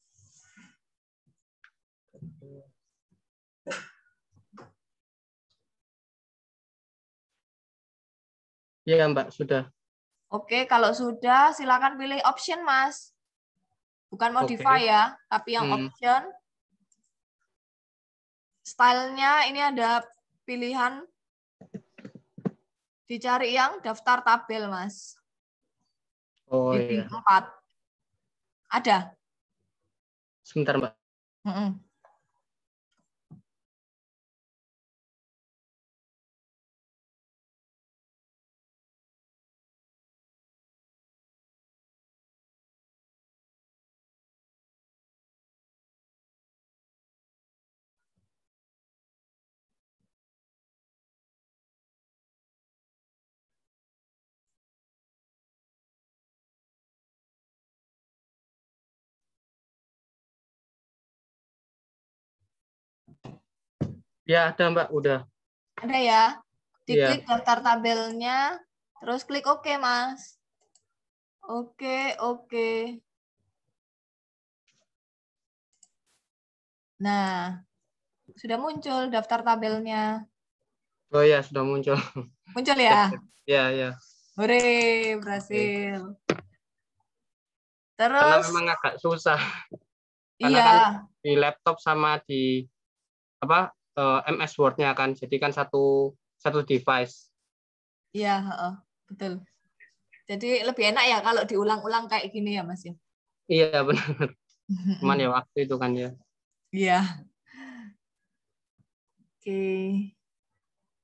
Iya, Mbak, sudah. Oke, kalau sudah silakan pilih option, Mas. Bukan modify ya, tapi yang option. Stylenya ini ada pilihan. Dicari yang daftar tabel, Mas. Oh Heading iya. 4. Ada? Sebentar, Mbak. Ya, ada, Mbak. Udah. Ada ya? Diklik daftar tabelnya, terus klik OK, Mas. Oke. Nah, sudah muncul daftar tabelnya. Oh iya, sudah muncul. Muncul ya? Iya. Hore, berhasil. Terus, karena memang agak susah. Karena iya. kan di laptop sama di MS Word-nya kan, jadi kan satu device. Iya, betul. Jadi lebih enak ya kalau diulang-ulang kayak gini ya, Mas ya. Iya, benar. Cuman ya waktu itu kan ya. Iya. Oke.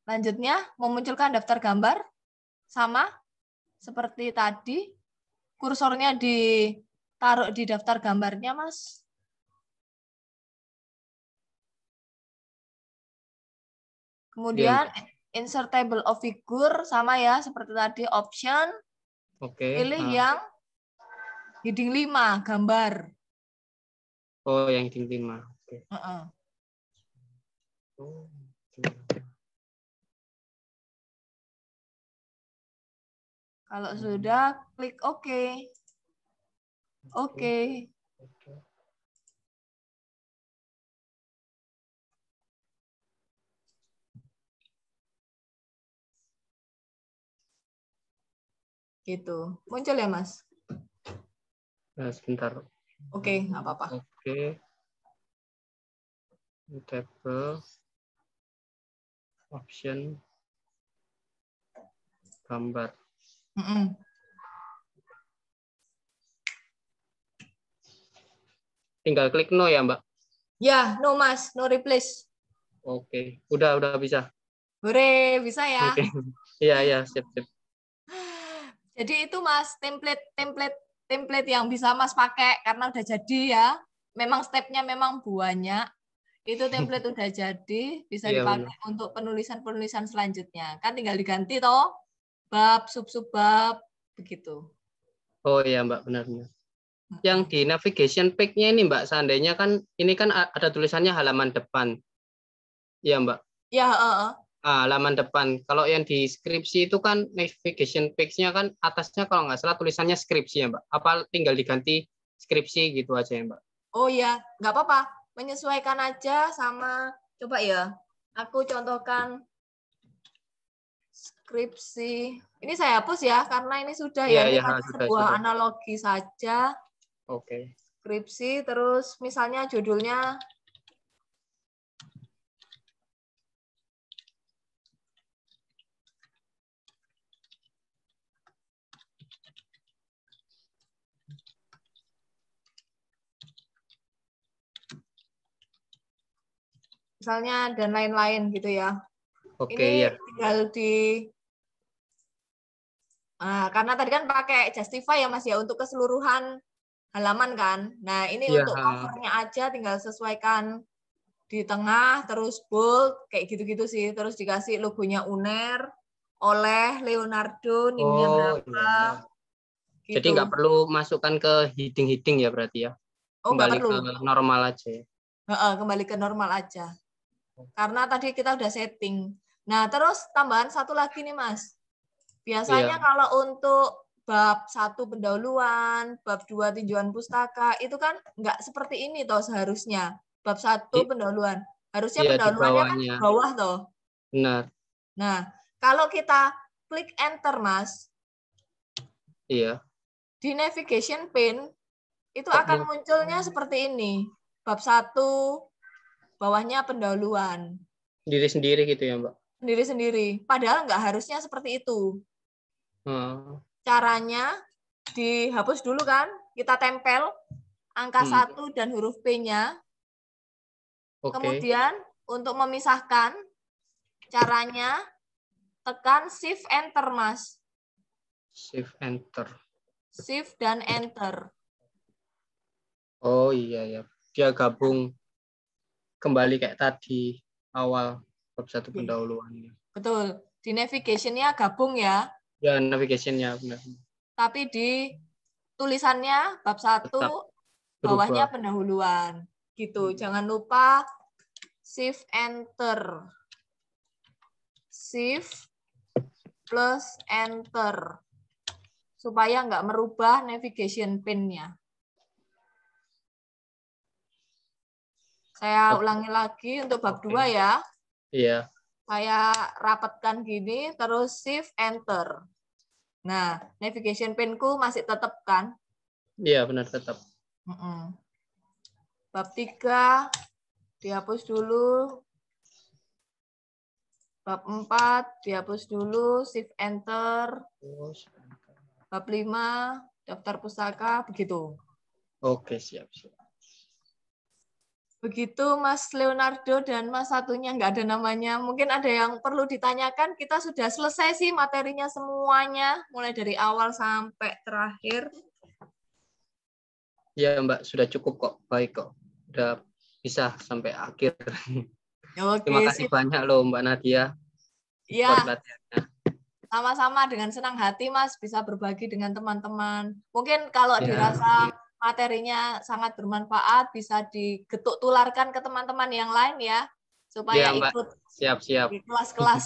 Lanjutnya, memunculkan daftar gambar sama seperti tadi. Kursornya ditaruh di daftar gambarnya, Mas. Kemudian insert table of figure sama ya seperti tadi option. Oke. Pilih yang Heading 5, gambar. Oh, yang heading 5. Oke. Oh. Kalau sudah, klik OK. Oke. Gitu. Muncul ya, Mas? Nah, sebentar. Oke, nggak apa-apa. Oke. Table. Option. Gambar. Tinggal klik no ya, Mbak? Ya, no Mas, no replace. Oke, udah bisa. Hore, bisa ya. Oke. Iya, sip. Jadi itu Mas, template yang bisa Mas pakai karena udah jadi ya. Memang stepnya memang banyak. Itu template udah jadi, bisa Iya, dipakai benar. untuk penulisan selanjutnya. Kan tinggal diganti toh, bab, sub-bab, begitu. Oh iya, Mbak, benar. Yang di navigation page-nya ini, Mbak, seandainya kan ini kan ada tulisannya halaman depan. Iya, Mbak. Ya, Halaman depan. Kalau yang di skripsi itu kan navigation page-nya kan atasnya kalau nggak salah tulisannya skripsi ya, Mbak. Apa tinggal diganti skripsi gitu aja ya, Mbak? Oh ya, nggak apa-apa. Menyesuaikan aja sama, coba ya. Aku contohkan skripsi. Ini saya hapus ya, karena ini sudah ya. Ini hanya sebuah analogi saja. Oke. Skripsi, terus misalnya judulnya misalnya dan lain-lain gitu ya. Oke, ini ya. tinggal karena tadi kan pakai Justify ya Mas ya untuk keseluruhan halaman kan. Nah, ini Ya. untuk covernya aja tinggal sesuaikan di tengah, terus bold, kayak gitu-gitu sih. Terus dikasih logonya UNER, oleh Leonardo, NIM-nya berapa. Iya. Gitu. Jadi nggak perlu masukkan ke heading ya berarti ya? Oh, nggak Kembali perlu. ke normal aja ya? Kembali ke normal aja. Karena tadi kita udah setting. Nah, terus tambahan satu lagi nih Mas. Biasanya kalau untuk bab 1 pendahuluan, bab 2 tinjauan pustaka, itu kan nggak seperti ini toh seharusnya. Bab 1 pendahuluan. Harusnya pendahuluannya kan di bawah toh. Benar. Nah, kalau kita klik enter Mas, iya. di navigation pane, itu akan munculnya seperti ini. Bab 1, bawahnya pendahuluan. Sendiri-sendiri gitu ya, Mbak? Sendiri-sendiri. Padahal nggak harusnya seperti itu. Caranya dihapus dulu kan, kita tempel angka 1 dan huruf P-nya. Kemudian untuk memisahkan, caranya tekan Shift Enter, Mas. Shift Enter. Shift dan Enter. Oh iya ya, dia gabung kembali kayak tadi awal bab 1 pendahuluannya. Betul, di navigation-nya gabung ya. Ya, navigation-nya benar. Tapi di tulisannya bab 1, bawahnya pendahuluan. Gitu. Jangan lupa Shift Enter. Shift plus Enter. Supaya nggak merubah navigation pane-nya. Saya ulangi lagi untuk bab 2 ya. Iya. Saya rapatkan gini, terus Shift Enter. Nah, navigation pane-ku masih tetap kan? Iya, benar tetap. Bab 3 dihapus dulu. Bab 4 dihapus dulu, Shift Enter. Bab 5 daftar pustaka, begitu. Oke, siap. Begitu Mas Leonardo, dan Mas satunya nggak ada namanya. Mungkin ada yang perlu ditanyakan. Kita sudah selesai sih materinya semuanya, mulai dari awal sampai terakhir. Ya Mbak, sudah cukup kok. Baik kok. Udah bisa sampai akhir. Oke, terima kasih banyak loh Mbak Nadia. Ya. sama-sama dengan senang hati Mas bisa berbagi dengan teman-teman. Mungkin kalau Ya. dirasa materinya sangat bermanfaat bisa digetuk tularkan ke teman-teman yang lain ya supaya Iya, Mbak. ikut Siap-siap. di kelas-kelas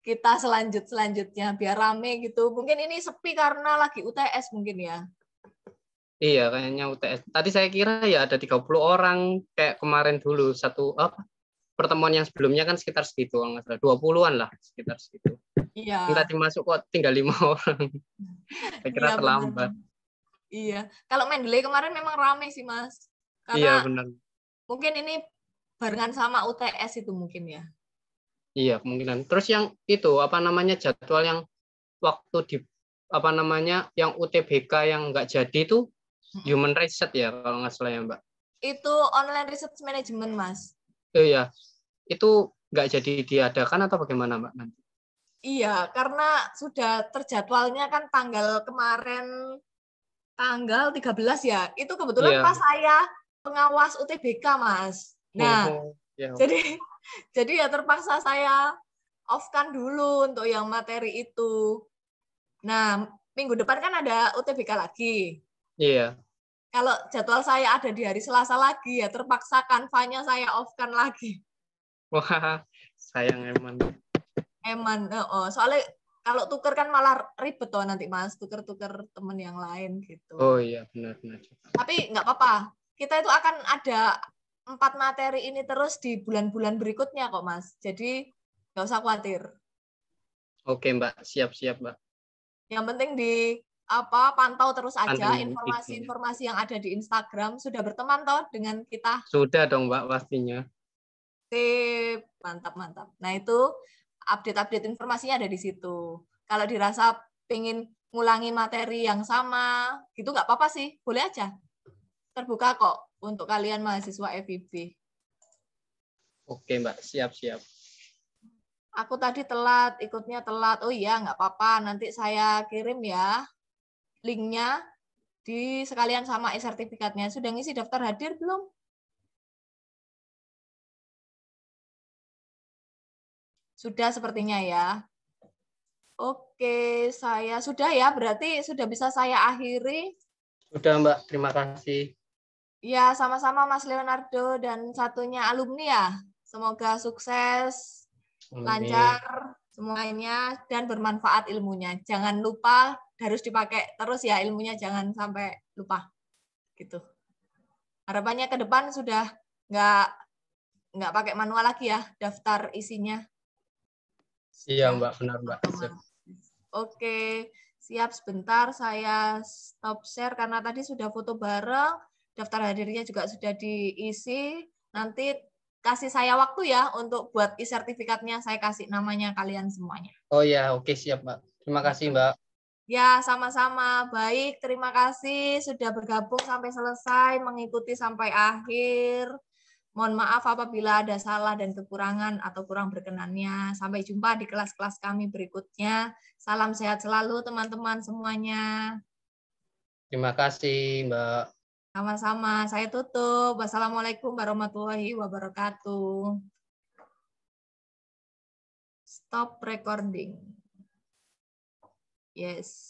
kita selanjutnya biar rame gitu. Mungkin ini sepi karena lagi UTS mungkin ya. Iya, kayaknya UTS. Tadi saya kira ya ada 30 orang kayak kemarin dulu satu pertemuan yang sebelumnya kan sekitar segitu, nggak salah 20-an lah sekitar segitu. Iya. Yang tadi masuk kok tinggal 5 orang. Saya kira Iya, terlambat. benar. Iya. Kalau Mendeley kemarin memang rame sih Mas. Iya, Karena benar. mungkin ini barengan sama UTS itu mungkin ya. Iya, kemungkinan. Terus yang itu apa namanya jadwal yang waktu di apa namanya yang UTBK yang nggak jadi itu human reset ya kalau nggak salah ya, Mbak. Itu online research management Mas. Iya. Itu nggak jadi diadakan atau bagaimana, Mbak, nanti? Iya, karena sudah terjadwalnya kan tanggal kemarin tanggal 13 ya. Itu kebetulan Iya. pas saya pengawas UTBK, Mas. Nah, Ya. jadi ya terpaksa saya off-kan dulu untuk yang materi itu. Nah, minggu depan kan ada UTBK lagi. Iya. Kalau jadwal saya ada di hari Selasa lagi, ya terpaksa kanvanya saya off-kan lagi. Wah, sayang emang. Soalnya kalau tuker kan malah ribet tuh nanti Mas, tuker-tuker temen yang lain gitu. Oh iya, benar-benar. Tapi nggak apa-apa, kita itu akan ada 4 materi ini terus di bulan-bulan berikutnya kok Mas. Jadi nggak usah khawatir. Oke, Mbak, siap-siap, Mbak. Yang penting pantau terus aja Pantengin informasi-informasi yang ada di Instagram. Sudah berteman toh dengan kita? Sudah dong, Mbak, pastinya. Sip, mantap. Nah itu update-update informasinya ada di situ. Kalau dirasa pengen ngulangi materi yang sama, gitu nggak apa-apa sih, boleh aja. Terbuka kok untuk kalian mahasiswa FIB. Oke, Mbak, siap-siap. Aku tadi telat, ikutnya telat. Oh iya, nggak apa-apa. Nanti saya kirim ya linknya di sekalian sama e-sertifikatnya. Sudah ngisi daftar hadir belum? Sudah sepertinya ya. Oke, saya sudah ya. Berarti sudah bisa saya akhiri. Sudah, Mbak. Terima kasih. Ya, sama-sama Mas Leonardo dan satunya alumni ya. Semoga sukses, lancar semuanya, dan bermanfaat ilmunya. Jangan lupa harus dipakai terus ya ilmunya, jangan sampai lupa. Gitu. Harapannya ke depan sudah nggak pakai manual lagi ya daftar isinya. Iya, Mbak, benar, Mbak. Siap. Oke, siap sebentar saya stop share karena tadi sudah foto bareng, daftar hadirnya juga sudah diisi. Nanti kasih saya waktu ya untuk buat e-sertifikatnya, saya kasih namanya kalian semuanya. Oh ya, oke, siap, Mbak. Terima kasih, Mbak. Ya, sama-sama. Baik, terima kasih sudah bergabung sampai selesai, mengikuti sampai akhir. Mohon maaf apabila ada salah dan kekurangan atau kurang berkenannya. Sampai jumpa di kelas-kelas kami berikutnya. Salam sehat selalu teman-teman semuanya. Terima kasih, Mbak. Sama-sama. Saya tutup. Wassalamualaikum warahmatullahi wabarakatuh. Stop recording. Yes.